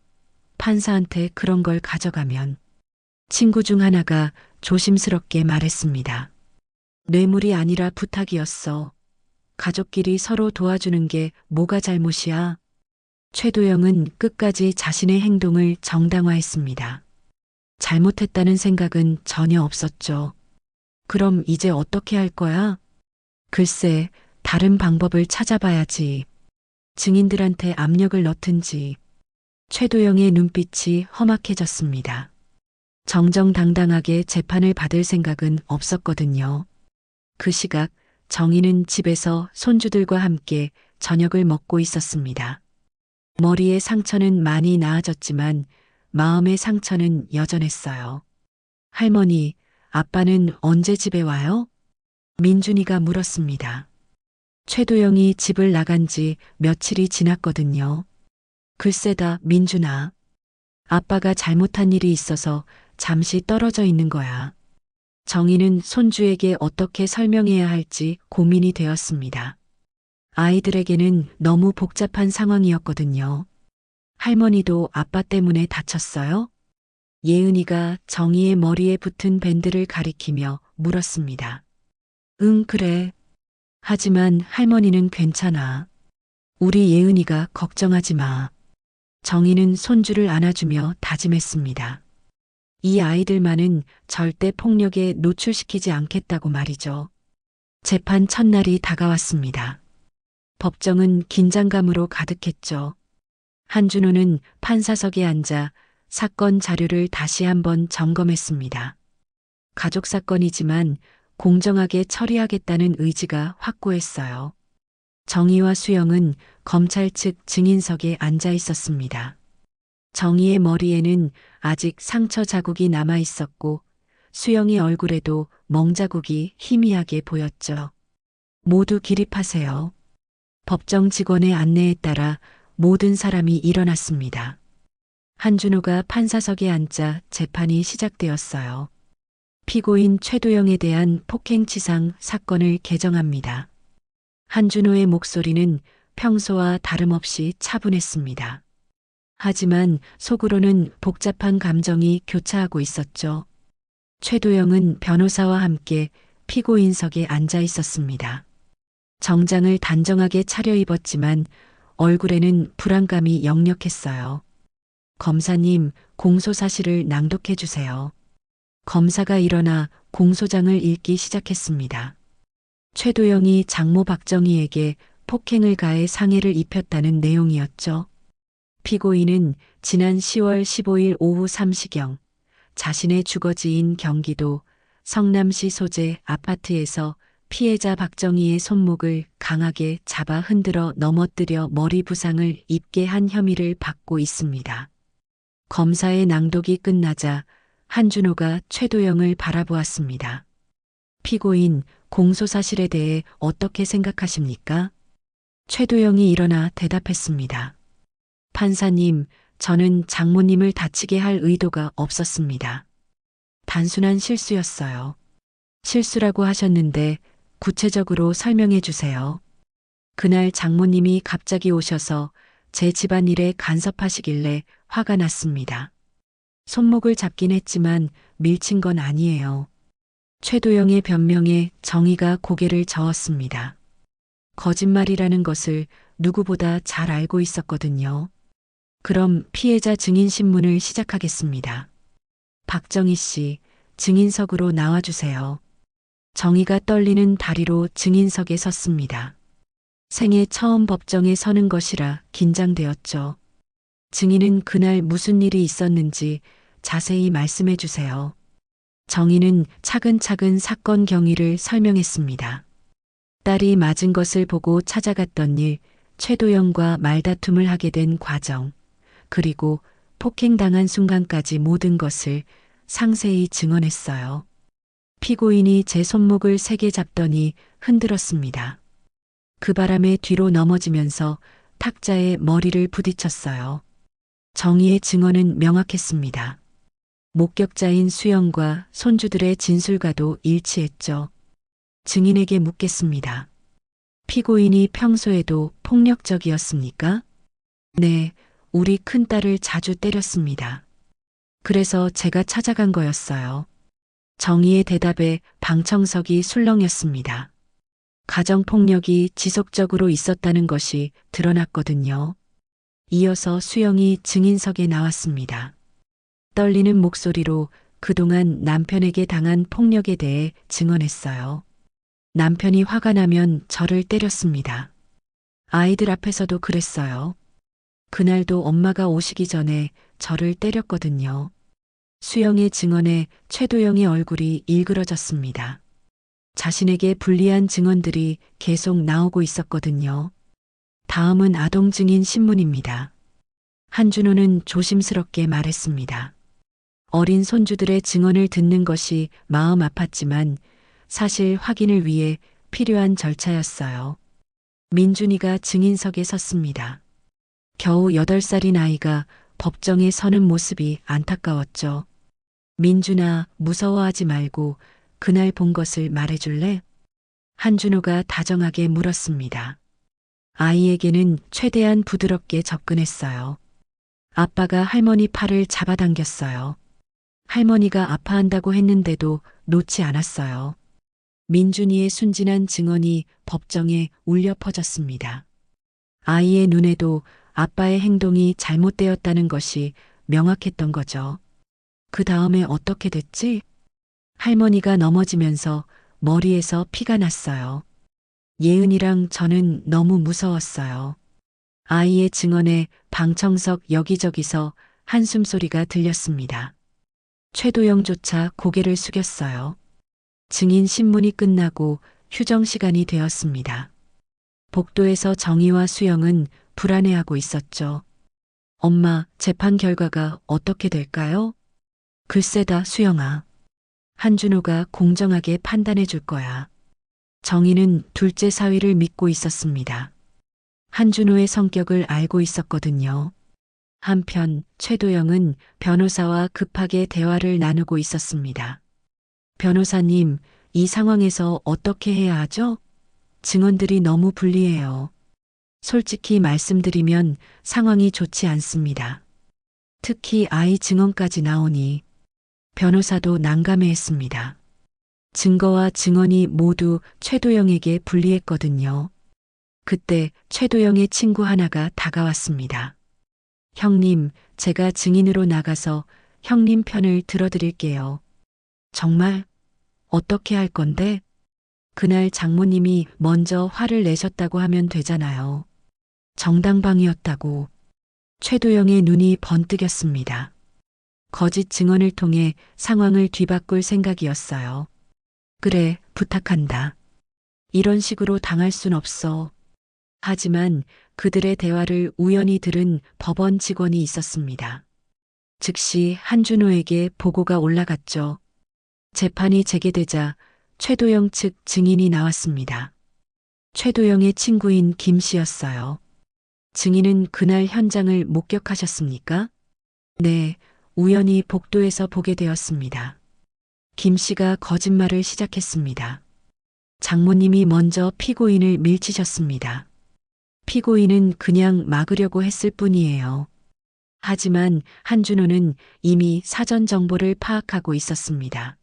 B: 판사한테 그런 걸 가져가면. 친구 중 하나가 조심스럽게 말했습니다. 뇌물이 아니라 부탁이었어. 가족끼리 서로 도와주는 게 뭐가 잘못이야? 최도영은 끝까지 자신의 행동을 정당화했습니다. 잘못했다는 생각은 전혀 없었죠. 그럼 이제 어떻게 할 거야? 글쎄, 다른 방법을 찾아봐야지. 증인들한테 압력을 넣든지. 최도영의 눈빛이 험악해졌습니다. 정정당당하게 재판을 받을 생각은 없었거든요. 그 시각 정희는 집에서 손주들과 함께 저녁을 먹고 있었습니다. 머리의 상처는 많이 나아졌지만 마음의 상처는 여전했어요. 할머니, 아빠는 언제 집에 와요? 민준이가 물었습니다. 최도영이 집을 나간 지 며칠이 지났거든요. 글쎄다, 민준아. 아빠가 잘못한 일이 있어서 잠시 떨어져 있는 거야. 정희는 손주에게 어떻게 설명해야 할지 고민이 되었습니다. 아이들에게는 너무 복잡한 상황이었거든요. 할머니도 아빠 때문에 다쳤어요? 예은이가 정희의 머리에 붙은 밴드를 가리키며 물었습니다. 응, 그래. 하지만 할머니는 괜찮아. 우리 예은이가 걱정하지 마. 정희는 손주를 안아주며 다짐했습니다. 이 아이들만은 절대 폭력에 노출시키지 않겠다고 말이죠. 재판 첫날이 다가왔습니다. 법정은 긴장감으로 가득했죠. 한준호는 판사석에 앉아 사건 자료를 다시 한번 점검했습니다. 가족 사건이지만 공정하게 처리하겠다는 의지가 확고했어요. 정희와 수영은 검찰 측 증인석에 앉아 있었습니다. 정희의 머리에는 아직 상처 자국이 남아 있었고 수영의 얼굴에도 멍자국이 희미하게 보였죠. 모두 기립하세요. 법정 직원의 안내에 따라 모든 사람이 일어났습니다. 한준호가 판사석에 앉자 재판이 시작되었어요. 피고인 최도영에 대한 폭행치상 사건을 개정합니다. 한준호의 목소리는 평소와 다름없이 차분했습니다. 하지만 속으로는 복잡한 감정이 교차하고 있었죠. 최도영은 변호사와 함께 피고인석에 앉아 있었습니다. 정장을 단정하게 차려입었지만 얼굴에는 불안감이 역력했어요. 검사님, 공소사실을 낭독해 주세요. 검사가 일어나 공소장을 읽기 시작했습니다. 최도영이 장모 박정희에게 폭행을 가해 상해를 입혔다는 내용이었죠. 피고인은 지난 10월 15일 오후 3시경 자신의 주거지인 경기도 성남시 소재 아파트에서 피해자 박정희의 손목을 강하게 잡아 흔들어 넘어뜨려 머리 부상을 입게 한 혐의를 받고 있습니다. 검사의 낭독이 끝나자 한준호가 최도영을 바라보았습니다. 피고인, 공소사실에 대해 어떻게 생각하십니까? 최도영이 일어나 대답했습니다. 판사님, 저는 장모님을 다치게 할 의도가 없었습니다. 단순한 실수였어요. 실수라고 하셨는데 구체적으로 설명해 주세요. 그날 장모님이 갑자기 오셔서 제 집안일에 간섭하시길래 화가 났습니다. 손목을 잡긴 했지만 밀친 건 아니에요. 최도영의 변명에 정의가 고개를 저었습니다. 거짓말이라는 것을 누구보다 잘 알고 있었거든요. 그럼 피해자 증인 신문을 시작하겠습니다. 박정희 씨, 증인석으로 나와주세요. 정의가 떨리는 다리로 증인석에 섰습니다. 생애 처음 법정에 서는 것이라 긴장되었죠. 증인은 그날 무슨 일이 있었는지 자세히 말씀해 주세요. 정의는 차근차근 사건 경위를 설명했습니다. 딸이 맞은 것을 보고 찾아갔던 일, 최도영과 말다툼을 하게 된 과정, 그리고 폭행당한 순간까지 모든 것을 상세히 증언했어요. 피고인이 제 손목을 세게 잡더니 흔들었습니다. 그 바람에 뒤로 넘어지면서 탁자에 머리를 부딪혔어요. 정의의 증언은 명확했습니다. 목격자인 수영과 손주들의 진술과도 일치했죠. 증인에게 묻겠습니다. 피고인이 평소에도 폭력적이었습니까? 네, 우리 큰딸을 자주 때렸습니다. 그래서 제가 찾아간 거였어요. 정의의 대답에 방청석이 술렁였습니다. 가정폭력이 지속적으로 있었다는 것이 드러났거든요. 이어서 수영이 증인석에 나왔습니다. 떨리는 목소리로 그동안 남편에게 당한 폭력에 대해 증언했어요. 남편이 화가 나면 저를 때렸습니다. 아이들 앞에서도 그랬어요. 그날도 엄마가 오시기 전에 저를 때렸거든요. 수영의 증언에 최도영의 얼굴이 일그러졌습니다. 자신에게 불리한 증언들이 계속 나오고 있었거든요. 다음은 아동 증인 신문입니다. 한준호는 조심스럽게 말했습니다. 어린 손주들의 증언을 듣는 것이 마음 아팠지만 사실 확인을 위해 필요한 절차였어요. 민준이가 증인석에 섰습니다. 겨우 8살인 아이가 법정에 서는 모습이 안타까웠죠. 민준아, 무서워하지 말고 그날 본 것을 말해줄래? 한준호가 다정하게 물었습니다. 아이에게는 최대한 부드럽게 접근했어요. 아빠가 할머니 팔을 잡아당겼어요. 할머니가 아파한다고 했는데도 놓지 않았어요. 민준이의 순진한 증언이 법정에 울려 퍼졌습니다. 아이의 눈에도 아빠의 행동이 잘못되었다는 것이 명확했던 거죠. 그 다음에 어떻게 됐지? 할머니가 넘어지면서 머리에서 피가 났어요. 예은이랑 저는 너무 무서웠어요. 아이의 증언에 방청석 여기저기서 한숨소리가 들렸습니다. 최도영조차 고개를 숙였어요. 증인 신문이 끝나고 휴정 시간이 되었습니다. 복도에서 정희와 수영은 불안해하고 있었죠. 엄마, 재판 결과가 어떻게 될까요? 글쎄다, 수영아. 한준호가 공정하게 판단해 줄 거야. 정희는 둘째 사위를 믿고 있었습니다. 한준호의 성격을 알고 있었거든요. 한편 최도영은 변호사와 급하게 대화를 나누고 있었습니다. 변호사님, 이 상황에서 어떻게 해야 하죠? 증언들이 너무 불리해요. 솔직히 말씀드리면 상황이 좋지 않습니다. 특히 아이 증언까지 나오니 변호사도 난감해했습니다. 증거와 증언이 모두 최도영에게 불리했거든요. 그때 최도영의 친구 하나가 다가왔습니다. 형님, 제가 증인으로 나가서 형님 편을 들어드릴게요. 정말? 어떻게 할 건데? 그날 장모님이 먼저 화를 내셨다고 하면 되잖아요. 정당방위였다고. 최도영의 눈이 번뜩였습니다. 거짓 증언을 통해 상황을 뒤바꿀 생각이었어요. 그래, 부탁한다. 이런 식으로 당할 순 없어. 하지만 그들의 대화를 우연히 들은 법원 직원이 있었습니다. 즉시 한준호에게 보고가 올라갔죠. 재판이 재개되자 최도영 측 증인이 나왔습니다. 최도영의 친구인 김 씨였어요. 증인은 그날 현장을 목격하셨습니까? 네, 우연히 복도에서 보게 되었습니다. 김 씨가 거짓말을 시작했습니다. 장모님이 먼저 피고인을 밀치셨습니다. 피고인은 그냥 막으려고 했을 뿐이에요. 하지만 한준호는 이미 사전 정보를 파악하고 있었습니다.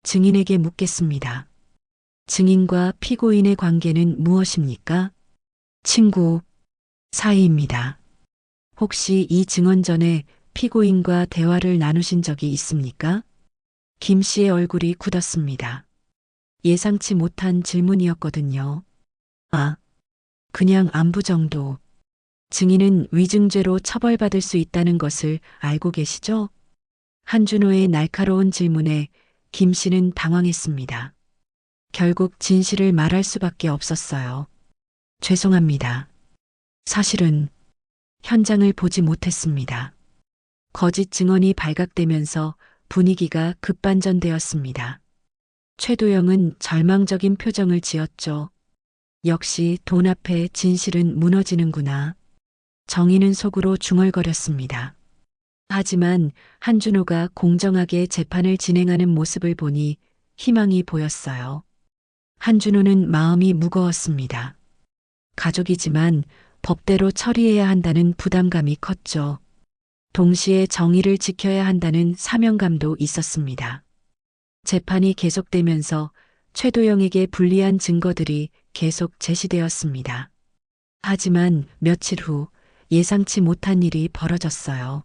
B: 증인에게 묻겠습니다. 증인과 피고인의 관계는 무엇입니까? 친구 사이입니다. 혹시 이 증언 전에 피고인과 대화를 나누신 적이 있습니까? 김 씨의 얼굴이 굳었습니다. 예상치 못한 질문이었거든요. 아, 그냥 안부 정도. 증인은 위증죄로 처벌받을 수 있다는 것을 알고 계시죠? 한준호의 날카로운 질문에 김 씨는 당황했습니다. 결국 진실을 말할 수밖에 없었어요. 죄송합니다. 사실은 현장을 보지 못했습니다. 거짓 증언이 발각되면서 분위기가 급반전되었습니다. 최도영은 절망적인 표정을 지었죠. 역시 돈 앞에 진실은 무너지는구나. 정의는 속으로 중얼거렸습니다. 하지만 한준호가 공정하게 재판을 진행하는 모습을 보니 희망이 보였어요. 한준호는 마음이 무거웠습니다. 가족이지만 법대로 처리해야 한다는 부담감이 컸죠. 동시에 정의를 지켜야 한다는 사명감도 있었습니다. 재판이 계속되면서 최도영에게 불리한 증거들이 계속 제시되었습니다. 하지만 며칠 후 예상치 못한 일이 벌어졌어요.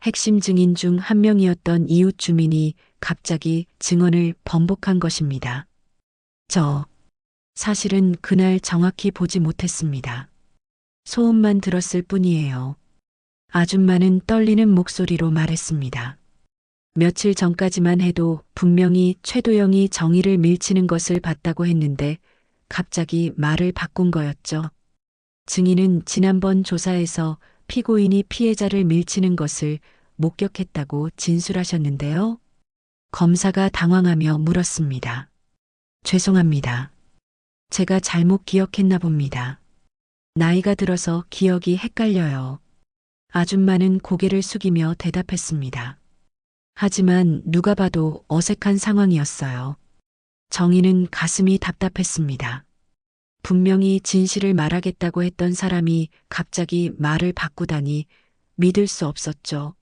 B: 핵심 증인 중 한 명이었던 이웃 주민이 갑자기 증언을 번복한 것입니다. 사실은 그날 정확히 보지 못했습니다. 소음만 들었을 뿐이에요. 아줌마는 떨리는 목소리로 말했습니다. 며칠 전까지만 해도 분명히 최도영이 정의를 밀치는 것을 봤다고 했는데 갑자기 말을 바꾼 거였죠. 증인은 지난번 조사에서 피고인이 피해자를 밀치는 것을 목격했다고 진술하셨는데요. 검사가 당황하며 물었습니다. 죄송합니다. 제가 잘못 기억했나 봅니다. 나이가 들어서 기억이 헷갈려요. 아줌마는 고개를 숙이며 대답했습니다. 하지만 누가 봐도 어색한 상황이었어요. 정의는 가슴이 답답했습니다. 분명히 진실을 말하겠다고 했던 사람이 갑자기 말을 바꾸다니 믿을 수 없었죠.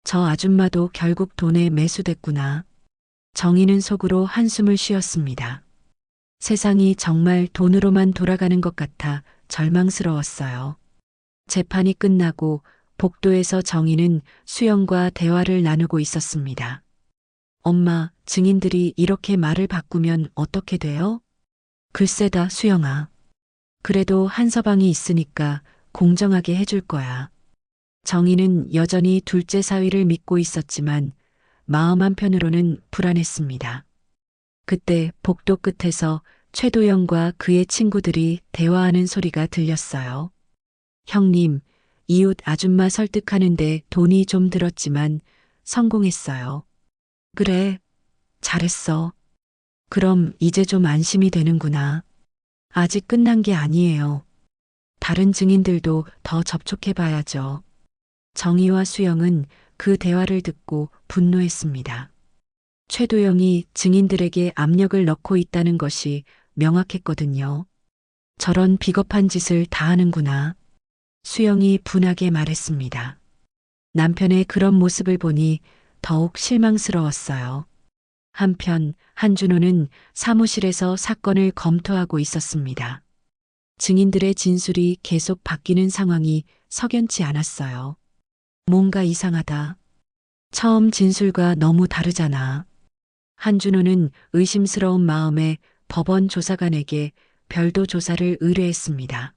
B: 저 아줌마도 결국 돈에 매수됐구나. 정의는 속으로 한숨을 쉬었습니다. 세상이 정말 돈으로만 돌아가는 것 같아 절망스러웠어요. 재판이 끝나고 복도에서 정의는 수영과 대화를 나누고 있었습니다. 엄마, 증인들이 이렇게 말을 바꾸면 어떻게 돼요? 글쎄다, 수영아. 그래도 한서방이 있으니까 공정하게 해줄 거야. 정의는 여전히 둘째 사위를 믿고 있었지만 마음 한편으로는 불안했습니다. 그때 복도 끝에서 최도영과 그의 친구들이 대화하는 소리가 들렸어요. 형님, 이웃 아줌마 설득하는데 돈이 좀 들었지만 성공했어요. 그래, 잘했어. 그럼 이제 좀 안심이 되는구나. 아직 끝난 게 아니에요. 다른 증인들도 더 접촉해 봐야죠. 정의와 수영은 그 대화를 듣고 분노했습니다. 최도영이 증인들에게 압력을 넣고 있다는 것이 명확했거든요. 저런 비겁한 짓을 다 하는구나. 수영이 분하게 말했습니다. 남편의 그런 모습을 보니 더욱 실망스러웠어요. 한편 한준호는 사무실에서 사건을 검토하고 있었습니다. 증인들의 진술이 계속 바뀌는 상황이 석연치 않았어요. 뭔가 이상하다. 처음 진술과 너무 다르잖아. 한준호는 의심스러운 마음에 법원 조사관에게 별도 조사를 의뢰했습니다.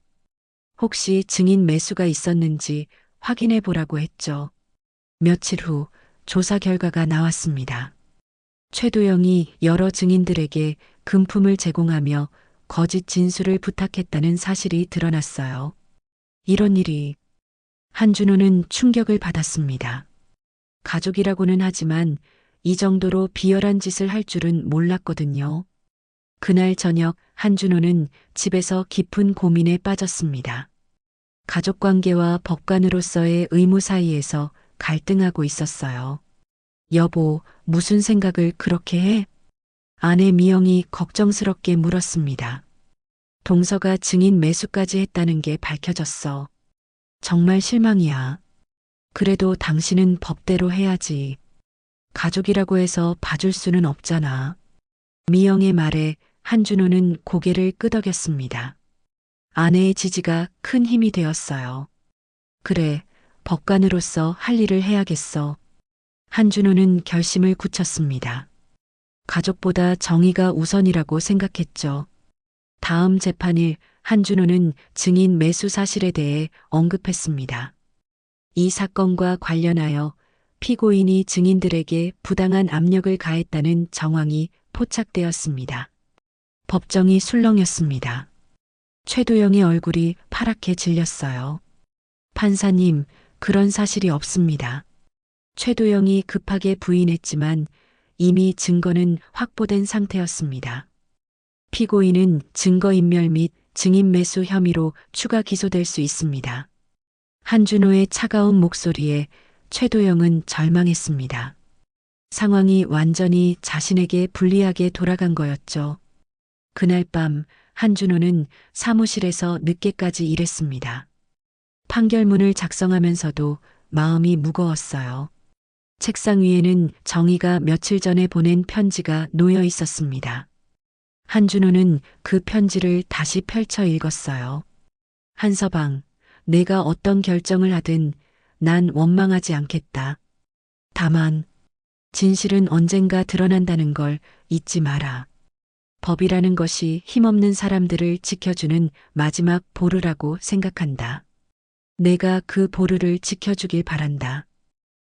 B: 혹시 증인 매수가 있었는지 확인해 보라고 했죠. 며칠 후 조사 결과가 나왔습니다. 최도영이 여러 증인들에게 금품을 제공하며 거짓 진술을 부탁했다는 사실이 드러났어요. 이런 일이 한준호는 충격을 받았습니다. 가족이라고는 하지만 이 정도로 비열한 짓을 할 줄은 몰랐거든요. 그날 저녁 한준호는 집에서 깊은 고민에 빠졌습니다. 가족관계와 법관으로서의 의무 사이에서 갈등하고 있었어요. 여보, 무슨 생각을 그렇게 해? 아내 미영이 걱정스럽게 물었습니다. 동서가 증인 매수까지 했다는 게 밝혀졌어. 정말 실망이야. 그래도 당신은 법대로 해야지. 가족이라고 해서 봐줄 수는 없잖아. 미영의 말에 한준호는 고개를 끄덕였습니다. 아내의 지지가 큰 힘이 되었어요. 그래, 법관으로서 할 일을 해야겠어. 한준호는 결심을 굳혔습니다. 가족보다 정의가 우선이라고 생각했죠. 다음 재판일 한준호는 증인 매수 사실에 대해 언급했습니다. 이 사건과 관련하여 피고인이 증인들에게 부당한 압력을 가했다는 정황이 포착되었습니다. 법정이 술렁였습니다. 최도영의 얼굴이 파랗게 질렸어요. 판사님, 그런 사실이 없습니다. 최도영이 급하게 부인했지만 이미 증거는 확보된 상태였습니다. 피고인은 증거인멸 및 증인 매수 혐의로 추가 기소될 수 있습니다. 한준호의 차가운 목소리에 최도영은 절망했습니다. 상황이 완전히 자신에게 불리하게 돌아간 거였죠. 그날 밤 한준호는 사무실에서 늦게까지 일했습니다. 판결문을 작성하면서도 마음이 무거웠어요. 책상 위에는 정희가 며칠 전에 보낸 편지가 놓여 있었습니다. 한준호는 그 편지를 다시 펼쳐 읽었어요. 한서방, 내가 어떤 결정을 하든 난 원망하지 않겠다. 다만 진실은 언젠가 드러난다는 걸 잊지 마라. 법이라는 것이 힘없는 사람들을 지켜주는 마지막 보루라고 생각한다. 내가 그 보루를 지켜주길 바란다.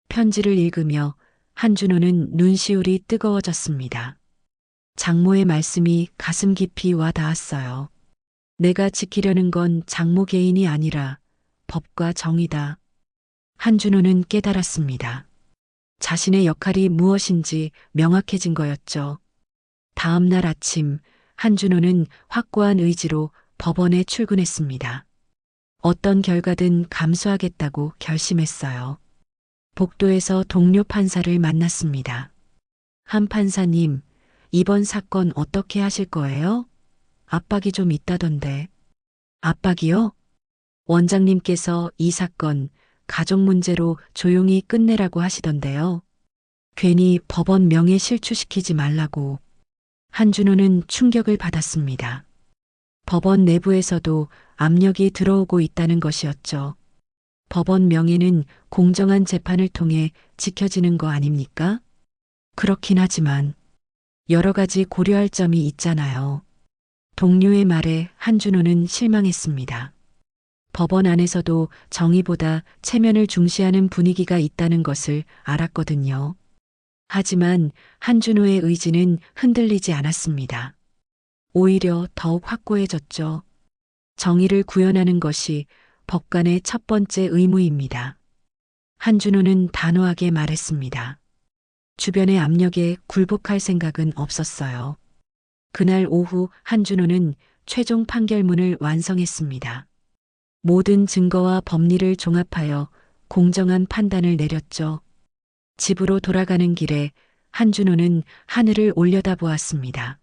B: 편지를 읽으며 한준호는 눈시울이 뜨거워졌습니다. 장모의 말씀이 가슴 깊이 와 닿았어요. 내가 지키려는 건 장모 개인이 아니라 법과 정의다. 한준호는 깨달았습니다. 자신의 역할이 무엇인지 명확해진 거였죠. 다음 날 아침 한준호는 확고한 의지로 법원에 출근했습니다. 어떤 결과든 감수하겠다고 결심했어요. 복도에서 동료 판사를 만났습니다. 한 판사님, 이번 사건 어떻게 하실 거예요? 압박이 좀 있다던데. 압박이요? 원장님께서 이 사건 가족 문제로 조용히 끝내라고 하시던데요. 괜히 법원 명예 실추시키지 말라고. 한준호는 충격을 받았습니다. 법원 내부에서도 압력이 들어오고 있다는 것이었죠. 법원 명예는 공정한 재판을 통해 지켜지는 거 아닙니까? 그렇긴 하지만 여러 가지 고려할 점이 있잖아요. 동료의 말에 한준호는 실망했습니다. 법원 안에서도 정의보다 체면을 중시하는 분위기가 있다는 것을 알았거든요. 하지만 한준호의 의지는 흔들리지 않았습니다. 오히려 더욱 확고해졌죠. 정의를 구현하는 것이 법관의 첫 번째 의무입니다. 한준호는 단호하게 말했습니다. 주변의 압력에 굴복할 생각은 없었어요. 그날 오후 한준호는 최종 판결문을 완성했습니다. 모든 증거와 법리를 종합하여 공정한 판단을 내렸죠. 집으로 돌아가는 길에 한준호는 하늘을 올려다보았습니다.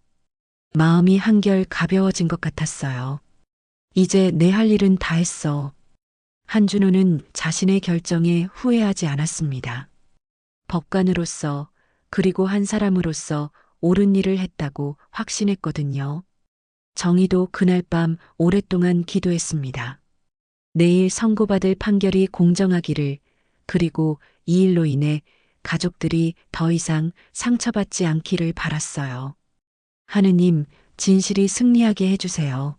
B: 마음이 한결 가벼워진 것 같았어요. 이제 내 할 일은 다 했어. 한준호는 자신의 결정에 후회하지 않았습니다. 법관으로서 그리고 한 사람으로서 옳은 일을 했다고 확신했거든요. 정의도 그날 밤 오랫동안 기도했습니다. 내일 선고받을 판결이 공정하기를, 그리고 이 일로 인해 가족들이 더 이상 상처받지 않기를 바랐어요. 하느님, 진실이 승리하게 해주세요.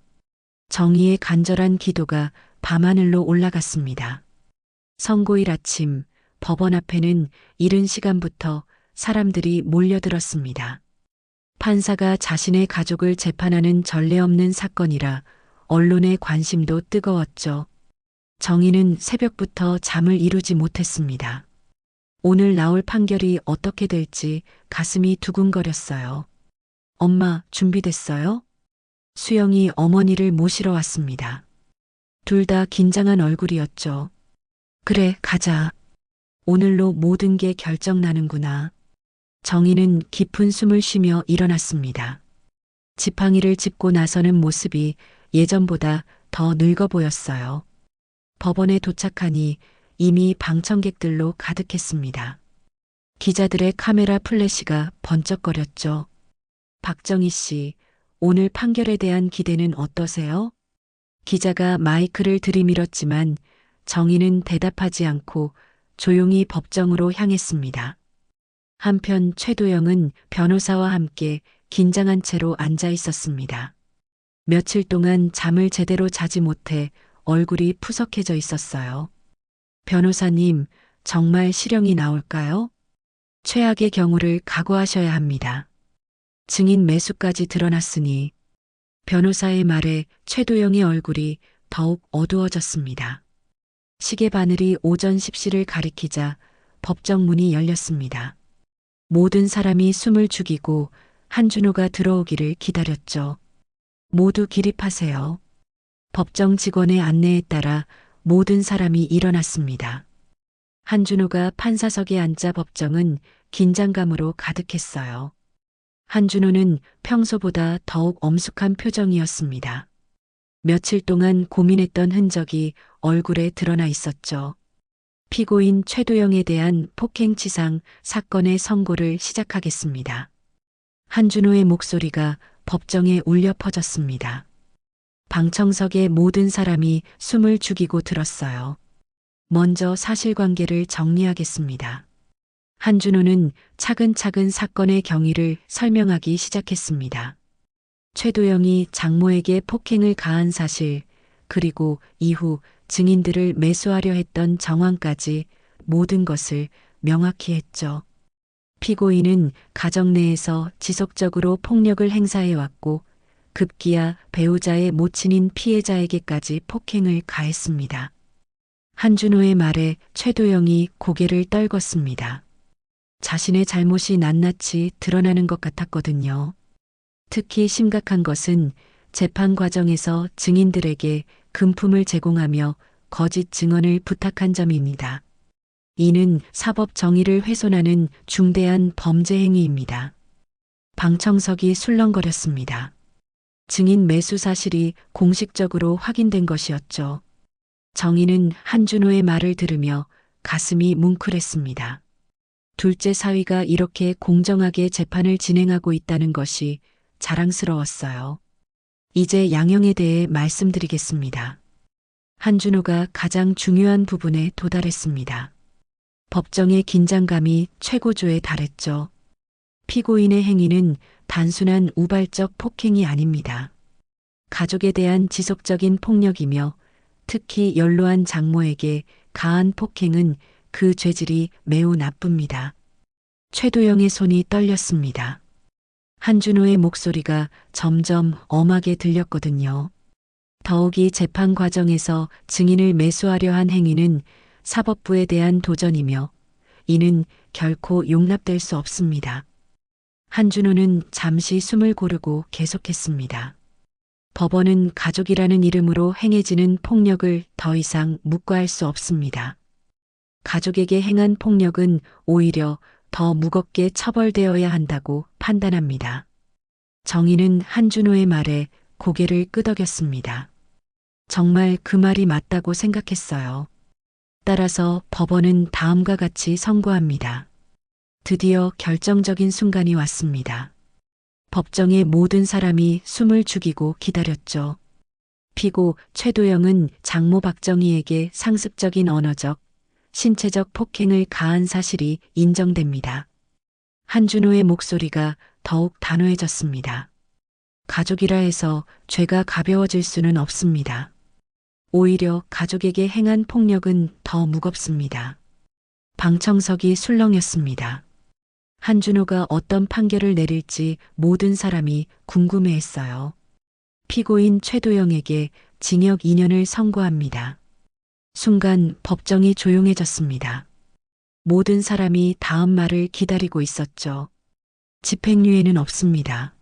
B: 정의의 간절한 기도가 밤하늘로 올라갔습니다. 선고일 아침, 법원 앞에는 이른 시간부터 사람들이 몰려들었습니다. 판사가 자신의 가족을 재판하는 전례 없는 사건이라 언론의 관심도 뜨거웠죠. 정희는 새벽부터 잠을 이루지 못했습니다. 오늘 나올 판결이 어떻게 될지 가슴이 두근거렸어요. 엄마, 준비됐어요? 수영이 어머니를 모시러 왔습니다. 둘 다 긴장한 얼굴이었죠. 그래, 가자. 오늘로 모든 게 결정나는구나. 정희는 깊은 숨을 쉬며 일어났습니다. 지팡이를 짚고 나서는 모습이 예전보다 더 늙어 보였어요. 법원에 도착하니 이미 방청객들로 가득했습니다. 기자들의 카메라 플래시가 번쩍거렸죠. 박정희 씨, 오늘 판결에 대한 기대는 어떠세요? 기자가 마이크를 들이밀었지만 정희는 대답하지 않고 조용히 법정으로 향했습니다. 한편 최도영은 변호사와 함께 긴장한 채로 앉아 있었습니다. 며칠 동안 잠을 제대로 자지 못해 얼굴이 푸석해져 있었어요. 변호사님, 정말 실형이 나올까요? 최악의 경우를 각오하셔야 합니다. 증인 매수까지 드러났으니 변호사의 말에 최도영의 얼굴이 더욱 어두워졌습니다. 시계 바늘이 오전 10시를 가리키자 법정 문이 열렸습니다. 모든 사람이 숨을 죽이고 한준호가 들어오기를 기다렸죠. 모두 기립하세요. 법정 직원의 안내에 따라 모든 사람이 일어났습니다. 한준호가 판사석에 앉자 법정은 긴장감으로 가득했어요. 한준호는 평소보다 더욱 엄숙한 표정이었습니다. 며칠 동안 고민했던 흔적이 얼굴에 드러나 있었죠. 피고인 최도영에 대한 폭행치상 사건의 선고를 시작하겠습니다. 한준호의 목소리가 법정에 울려 퍼졌습니다. 방청석의 모든 사람이 숨을 죽이고 들었어요. 먼저 사실관계를 정리하겠습니다. 한준호는 차근차근 사건의 경위를 설명하기 시작했습니다. 최도영이 장모에게 폭행을 가한 사실, 그리고 이후 증인들을 매수하려 했던 정황까지 모든 것을 명확히 했죠. 피고인은 가정 내에서 지속적으로 폭력을 행사해왔고 급기야 배우자의 모친인 피해자에게까지 폭행을 가했습니다. 한준호의 말에 최도영이 고개를 떨궜습니다. 자신의 잘못이 낱낱이 드러나는 것 같았거든요. 특히 심각한 것은 재판 과정에서 증인들에게 금품을 제공하며 거짓 증언을 부탁한 점입니다. 이는 사법 정의를 훼손하는 중대한 범죄 행위입니다. 방청석이 술렁거렸습니다. 증인 매수 사실이 공식적으로 확인된 것이었죠. 정희는 한준호의 말을 들으며 가슴이 뭉클했습니다. 둘째 사위가 이렇게 공정하게 재판을 진행하고 있다는 것이 자랑스러웠어요. 이제 양형에 대해 말씀드리겠습니다. 한준호가 가장 중요한 부분에 도달했습니다. 법정의 긴장감이 최고조에 달했죠. 피고인의 행위는 단순한 우발적 폭행이 아닙니다. 가족에 대한 지속적인 폭력이며 특히 연로한 장모에게 가한 폭행은 그 죄질이 매우 나쁩니다. 최도영의 손이 떨렸습니다. 한준호의 목소리가 점점 엄하게 들렸거든요. 더욱이 재판 과정에서 증인을 매수하려 한 행위는 사법부에 대한 도전이며 이는 결코 용납될 수 없습니다. 한준호는 잠시 숨을 고르고 계속했습니다. 법원은 가족이라는 이름으로 행해지는 폭력을 더 이상 묵과할 수 없습니다. 가족에게 행한 폭력은 오히려 더 무겁게 처벌되어야 한다고 판단합니다. 정희는 한준호의 말에 고개를 끄덕였습니다. 정말 그 말이 맞다고 생각했어요. 따라서 법원은 다음과 같이 선고합니다. 드디어 결정적인 순간이 왔습니다. 법정의 모든 사람이 숨을 죽이고 기다렸죠. 피고 최도영은 장모 박정희에게 상습적인 언어적, 신체적 폭행을 가한 사실이 인정됩니다. 한준호의 목소리가 더욱 단호해졌습니다. 가족이라 해서 죄가 가벼워질 수는 없습니다. 오히려 가족에게 행한 폭력은 더 무겁습니다. 방청석이 술렁였습니다. 한준호가 어떤 판결을 내릴지 모든 사람이 궁금해했어요. 피고인 최도영에게 징역 2년을 선고합니다. 순간 법정이 조용해졌습니다. 모든 사람이 다음 말을 기다리고 있었죠. 집행유예는 없습니다.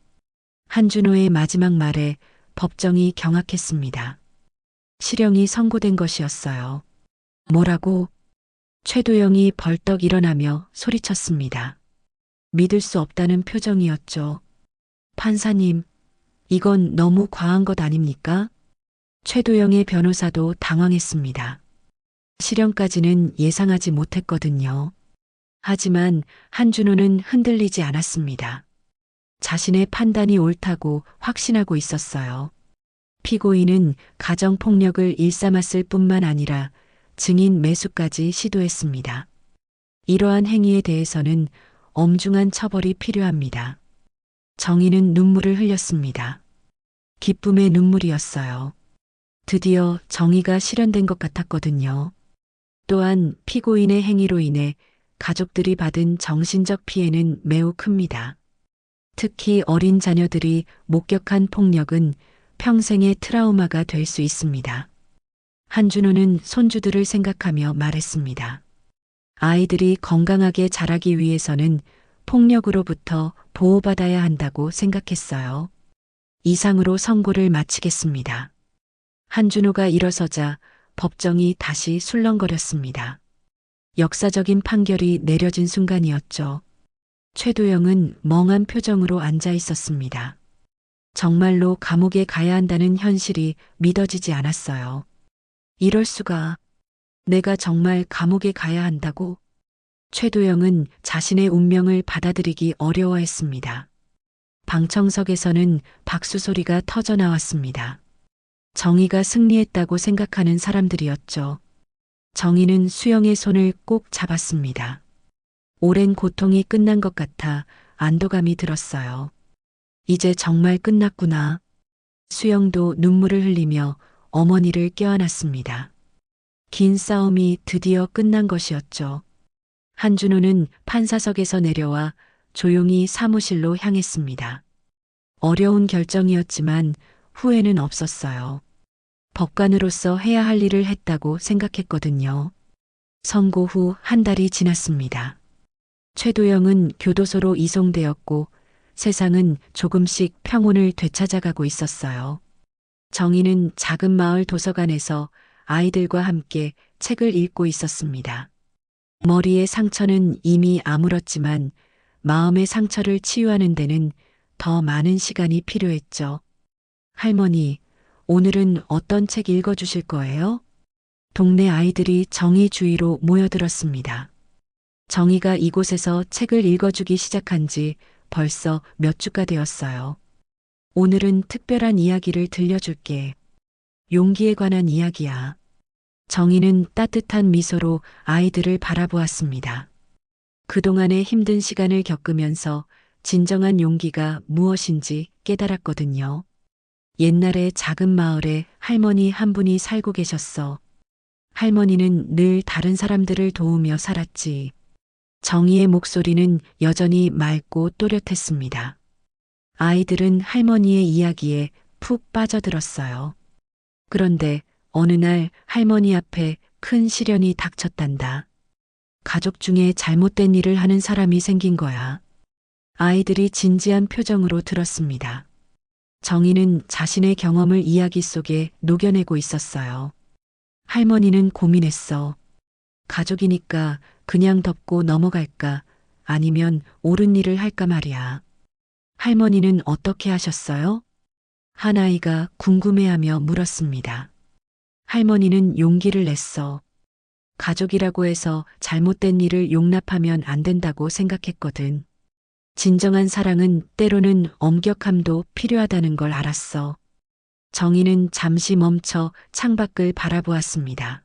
B: 한준호의 마지막 말에 법정이 경악했습니다. 실형이 선고된 것이었어요. 뭐라고? 최도영이 벌떡 일어나며 소리쳤습니다. 믿을 수 없다는 표정이었죠. 판사님, 이건 너무 과한 것 아닙니까? 최도영의 변호사도 당황했습니다. 실형까지는 예상하지 못했거든요. 하지만 한준호는 흔들리지 않았습니다. 자신의 판단이 옳다고 확신하고 있었어요. 피고인은 가정폭력을 일삼았을 뿐만 아니라 증인 매수까지 시도했습니다. 이러한 행위에 대해서는 엄중한 처벌이 필요합니다. 정의는 눈물을 흘렸습니다. 기쁨의 눈물이었어요. 드디어 정의가 실현된 것 같았거든요. 또한 피고인의 행위로 인해 가족들이 받은 정신적 피해는 매우 큽니다. 특히 어린 자녀들이 목격한 폭력은 평생의 트라우마가 될 수 있습니다. 한준호는 손주들을 생각하며 말했습니다. 아이들이 건강하게 자라기 위해서는 폭력으로부터 보호받아야 한다고 생각했어요. 이상으로 선고를 마치겠습니다. 한준호가 일어서자 법정이 다시 술렁거렸습니다. 역사적인 판결이 내려진 순간이었죠. 최도영은 멍한 표정으로 앉아 있었습니다. 정말로 감옥에 가야 한다는 현실이 믿어지지 않았어요. 이럴 수가. 내가 정말 감옥에 가야 한다고? 최도영은 자신의 운명을 받아들이기 어려워했습니다. 방청석에서는 박수 소리가 터져 나왔습니다. 정의가 승리했다고 생각하는 사람들이었죠. 정의는 수영의 손을 꼭 잡았습니다. 오랜 고통이 끝난 것 같아 안도감이 들었어요. 이제 정말 끝났구나. 수영도 눈물을 흘리며 어머니를 껴안았습니다. 긴 싸움이 드디어 끝난 것이었죠. 한준호는 판사석에서 내려와 조용히 사무실로 향했습니다. 어려운 결정이었지만 후회는 없었어요. 법관으로서 해야 할 일을 했다고 생각했거든요. 선고 후 한 달이 지났습니다. 최도영은 교도소로 이송되었고 세상은 조금씩 평온을 되찾아가고 있었어요. 정희는 작은 마을 도서관에서 아이들과 함께 책을 읽고 있었습니다. 머리의 상처는 이미 아물었지만 마음의 상처를 치유하는 데는 더 많은 시간이 필요했죠. 할머니, 오늘은 어떤 책 읽어주실 거예요? 동네 아이들이 정희 주위로 모여들었습니다. 정희가 이곳에서 책을 읽어주기 시작한 지 벌써 몇 주가 되었어요. 오늘은 특별한 이야기를 들려줄게. 용기에 관한 이야기야. 정희는 따뜻한 미소로 아이들을 바라보았습니다. 그동안의 힘든 시간을 겪으면서 진정한 용기가 무엇인지 깨달았거든요. 옛날에 작은 마을에 할머니 한 분이 살고 계셨어. 할머니는 늘 다른 사람들을 도우며 살았지. 정희의 목소리는 여전히 맑고 또렷했습니다. 아이들은 할머니의 이야기에 푹 빠져들었어요. 그런데 어느 날 할머니 앞에 큰 시련이 닥쳤단다. 가족 중에 잘못된 일을 하는 사람이 생긴 거야. 아이들이 진지한 표정으로 들었습니다. 정희는 자신의 경험을 이야기 속에 녹여내고 있었어요. 할머니는 고민했어. 가족이니까 그냥 덮고 넘어갈까 아니면 옳은 일을 할까 말이야. 할머니는 어떻게 하셨어요? 한 아이가 궁금해하며 물었습니다. 할머니는 용기를 냈어. 가족이라고 해서 잘못된 일을 용납하면 안 된다고 생각했거든. 진정한 사랑은 때로는 엄격함도 필요하다는 걸 알았어. 정희는 잠시 멈춰 창밖을 바라보았습니다.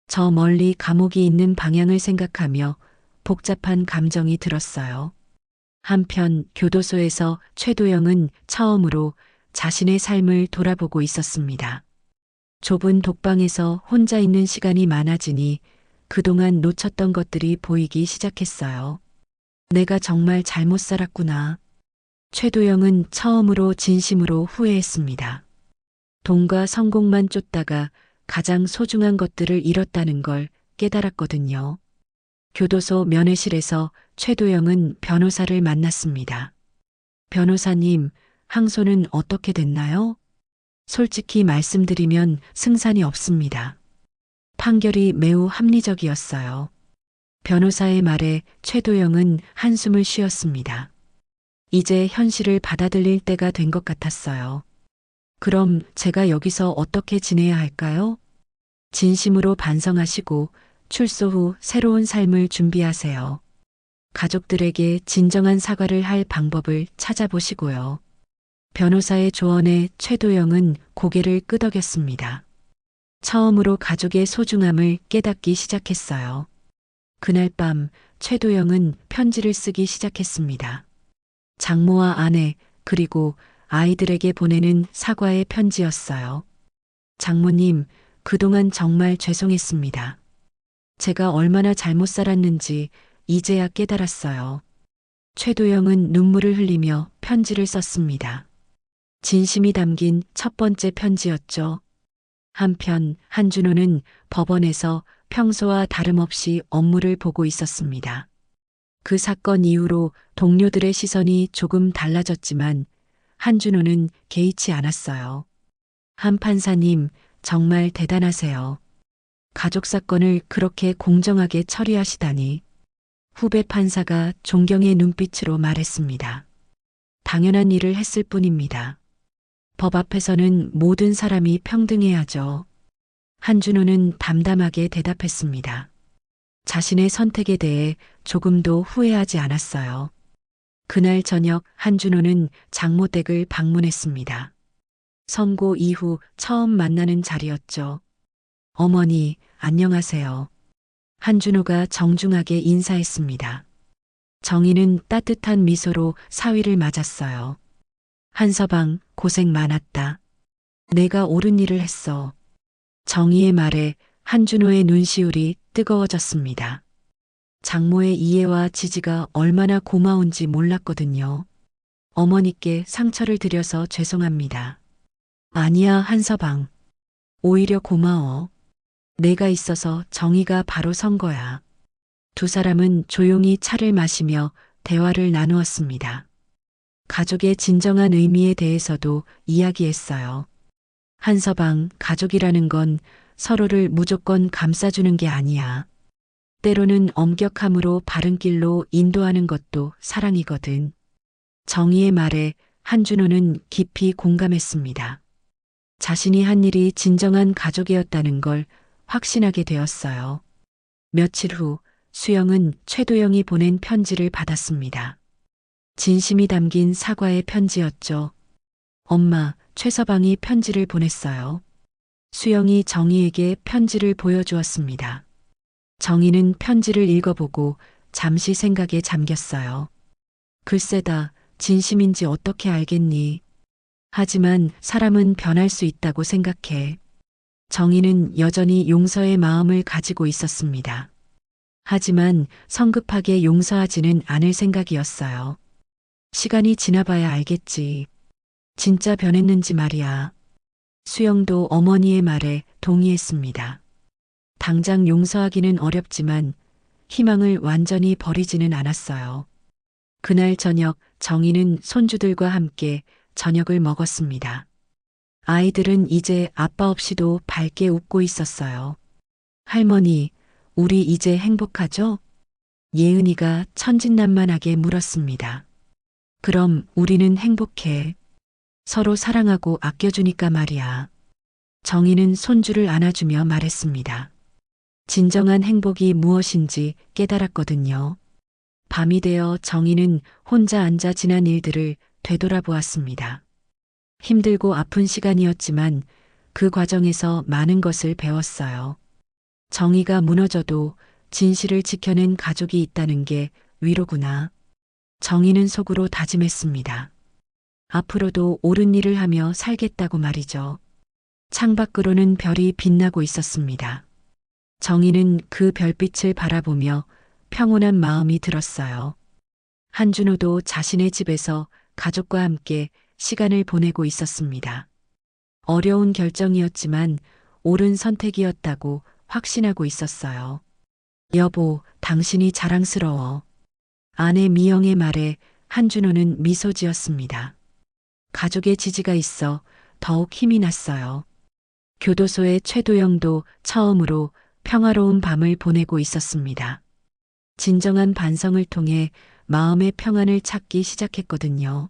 B: 저 멀리 감옥이 있는 방향을 생각하며 복잡한 감정이 들었어요. 한편 교도소에서 최도영은 처음으로 자신의 삶을 돌아보고 있었습니다. 좁은 독방에서 혼자 있는 시간이 많아지니 그동안 놓쳤던 것들이 보이기 시작했어요. 내가 정말 잘못 살았구나. 최도영은 처음으로 진심으로 후회했습니다. 돈과 성공만 쫓다가 가장 소중한 것들을 잃었다는 걸 깨달았거든요. 교도소 면회실에서 최도영은 변호사를 만났습니다. 변호사님, 항소는 어떻게 됐나요? 솔직히 말씀드리면 승산이 없습니다. 판결이 매우 합리적이었어요. 변호사의 말에 최도영은 한숨을 쉬었습니다. 이제 현실을 받아들일 때가 된 것 같았어요. 그럼 제가 여기서 어떻게 지내야 할까요? 진심으로 반성하시고 출소 후 새로운 삶을 준비하세요. 가족들에게 진정한 사과를 할 방법을 찾아보시고요. 변호사의 조언에 최도영은 고개를 끄덕였습니다. 처음으로 가족의 소중함을 깨닫기 시작했어요. 그날 밤 최도영은 편지를 쓰기 시작했습니다. 장모와 아내 그리고 아이들에게 보내는 사과의 편지였어요. 장모님, 그동안 정말 죄송했습니다. 제가 얼마나 잘못 살았는지 이제야 깨달았어요. 최도영은 눈물을 흘리며 편지를 썼습니다. 진심이 담긴 첫 번째 편지였죠. 한편 한준호는 법원에서 평소와 다름없이 업무를 보고 있었습니다. 그 사건 이후로 동료들의 시선이 조금 달라졌지만 한준호는 개의치 않았어요. 한 판사님, 정말 대단하세요. 가족 사건을 그렇게 공정하게 처리하시다니. 후배 판사가 존경의 눈빛으로 말했습니다. 당연한 일을 했을 뿐입니다. 법 앞에서는 모든 사람이 평등해야죠. 한준호는 담담하게 대답했습니다. 자신의 선택에 대해 조금도 후회하지 않았어요. 그날 저녁 한준호는 장모 댁을 방문했습니다. 선고 이후 처음 만나는 자리였죠. 어머니, 안녕하세요. 한준호가 정중하게 인사했습니다. 정희는 따뜻한 미소로 사위를 맞았어요. 한서방, 고생 많았다. 내가 옳은 일을 했어. 정희의 말에 한준호의 눈시울이 뜨거워졌습니다. 장모의 이해와 지지가 얼마나 고마운지 몰랐거든요. 어머니께 상처를 드려서 죄송합니다. 아니야, 한서방. 오히려 고마워. 내가 있어서 정의가 바로 선 거야. 두 사람은 조용히 차를 마시며 대화를 나누었습니다. 가족의 진정한 의미에 대해서도 이야기했어요. 한서방, 가족이라는 건 서로를 무조건 감싸주는 게 아니야. 때로는 엄격함으로 바른 길로 인도하는 것도 사랑이거든. 정의의 말에 한준호는 깊이 공감했습니다. 자신이 한 일이 진정한 가족이었다는 걸 확신하게 되었어요. 며칠 후 수영은 최도영이 보낸 편지를 받았습니다. 진심이 담긴 사과의 편지였죠. 엄마, 최서방이 편지를 보냈어요. 수영이 정희에게 편지를 보여주었습니다. 정희는 편지를 읽어보고 잠시 생각에 잠겼어요. 글쎄다, 진심인지 어떻게 알겠니? 하지만 사람은 변할 수 있다고 생각해. 정희는 여전히 용서의 마음을 가지고 있었습니다. 하지만 성급하게 용서하지는 않을 생각이었어요. 시간이 지나봐야 알겠지. 진짜 변했는지 말이야. 수영도 어머니의 말에 동의했습니다. 당장 용서하기는 어렵지만 희망을 완전히 버리지는 않았어요. 그날 저녁 정희는 손주들과 함께 저녁을 먹었습니다. 아이들은 이제 아빠 없이도 밝게 웃고 있었어요. 할머니, 우리 이제 행복하죠? 예은이가 천진난만하게 물었습니다. 그럼 우리는 행복해. 서로 사랑하고 아껴주니까 말이야. 정희는 손주를 안아주며 말했습니다. 진정한 행복이 무엇인지 깨달았거든요. 밤이 되어 정희는 혼자 앉아 지난 일들을 되돌아보았습니다. 힘들고 아픈 시간이었지만 그 과정에서 많은 것을 배웠어요. 정의가 무너져도 진실을 지켜낸 가족이 있다는 게 위로구나. 정의는 속으로 다짐했습니다. 앞으로도 옳은 일을 하며 살겠다고 말이죠. 창밖으로는 별이 빛나고 있었습니다. 정의는 그 별빛을 바라보며 평온한 마음이 들었어요. 한준호도 자신의 집에서 가족과 함께 시간을 보내고 있었습니다. 어려운 결정이었지만 옳은 선택이었다고 확신하고 있었어요. 여보, 당신이 자랑스러워. 아내 미영의 말에 한준호는 미소 지었습니다. 가족의 지지가 있어 더욱 힘이 났어요. 교도소의 최도영도 처음으로 평화로운 밤을 보내고 있었습니다. 진정한 반성을 통해 마음의 평안을 찾기 시작했거든요.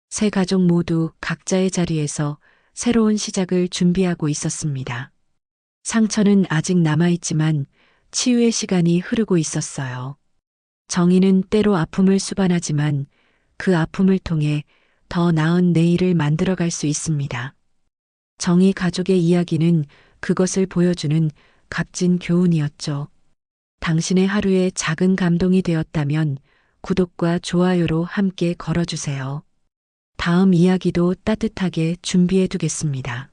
B: 세 가족 모두 각자의 자리에서 새로운 시작을 준비하고 있었습니다. 상처는 아직 남아있지만 치유의 시간이 흐르고 있었어요. 정의는 때로 아픔을 수반하지만 그 아픔을 통해 더 나은 내일을 만들어갈 수 있습니다. 정의 가족의 이야기는 그것을 보여주는 값진 교훈이었죠. 당신의 하루에 작은 감동이 되었다면 구독과 좋아요로 함께 걸어주세요. 다음 이야기도 따뜻하게 준비해 두겠습니다.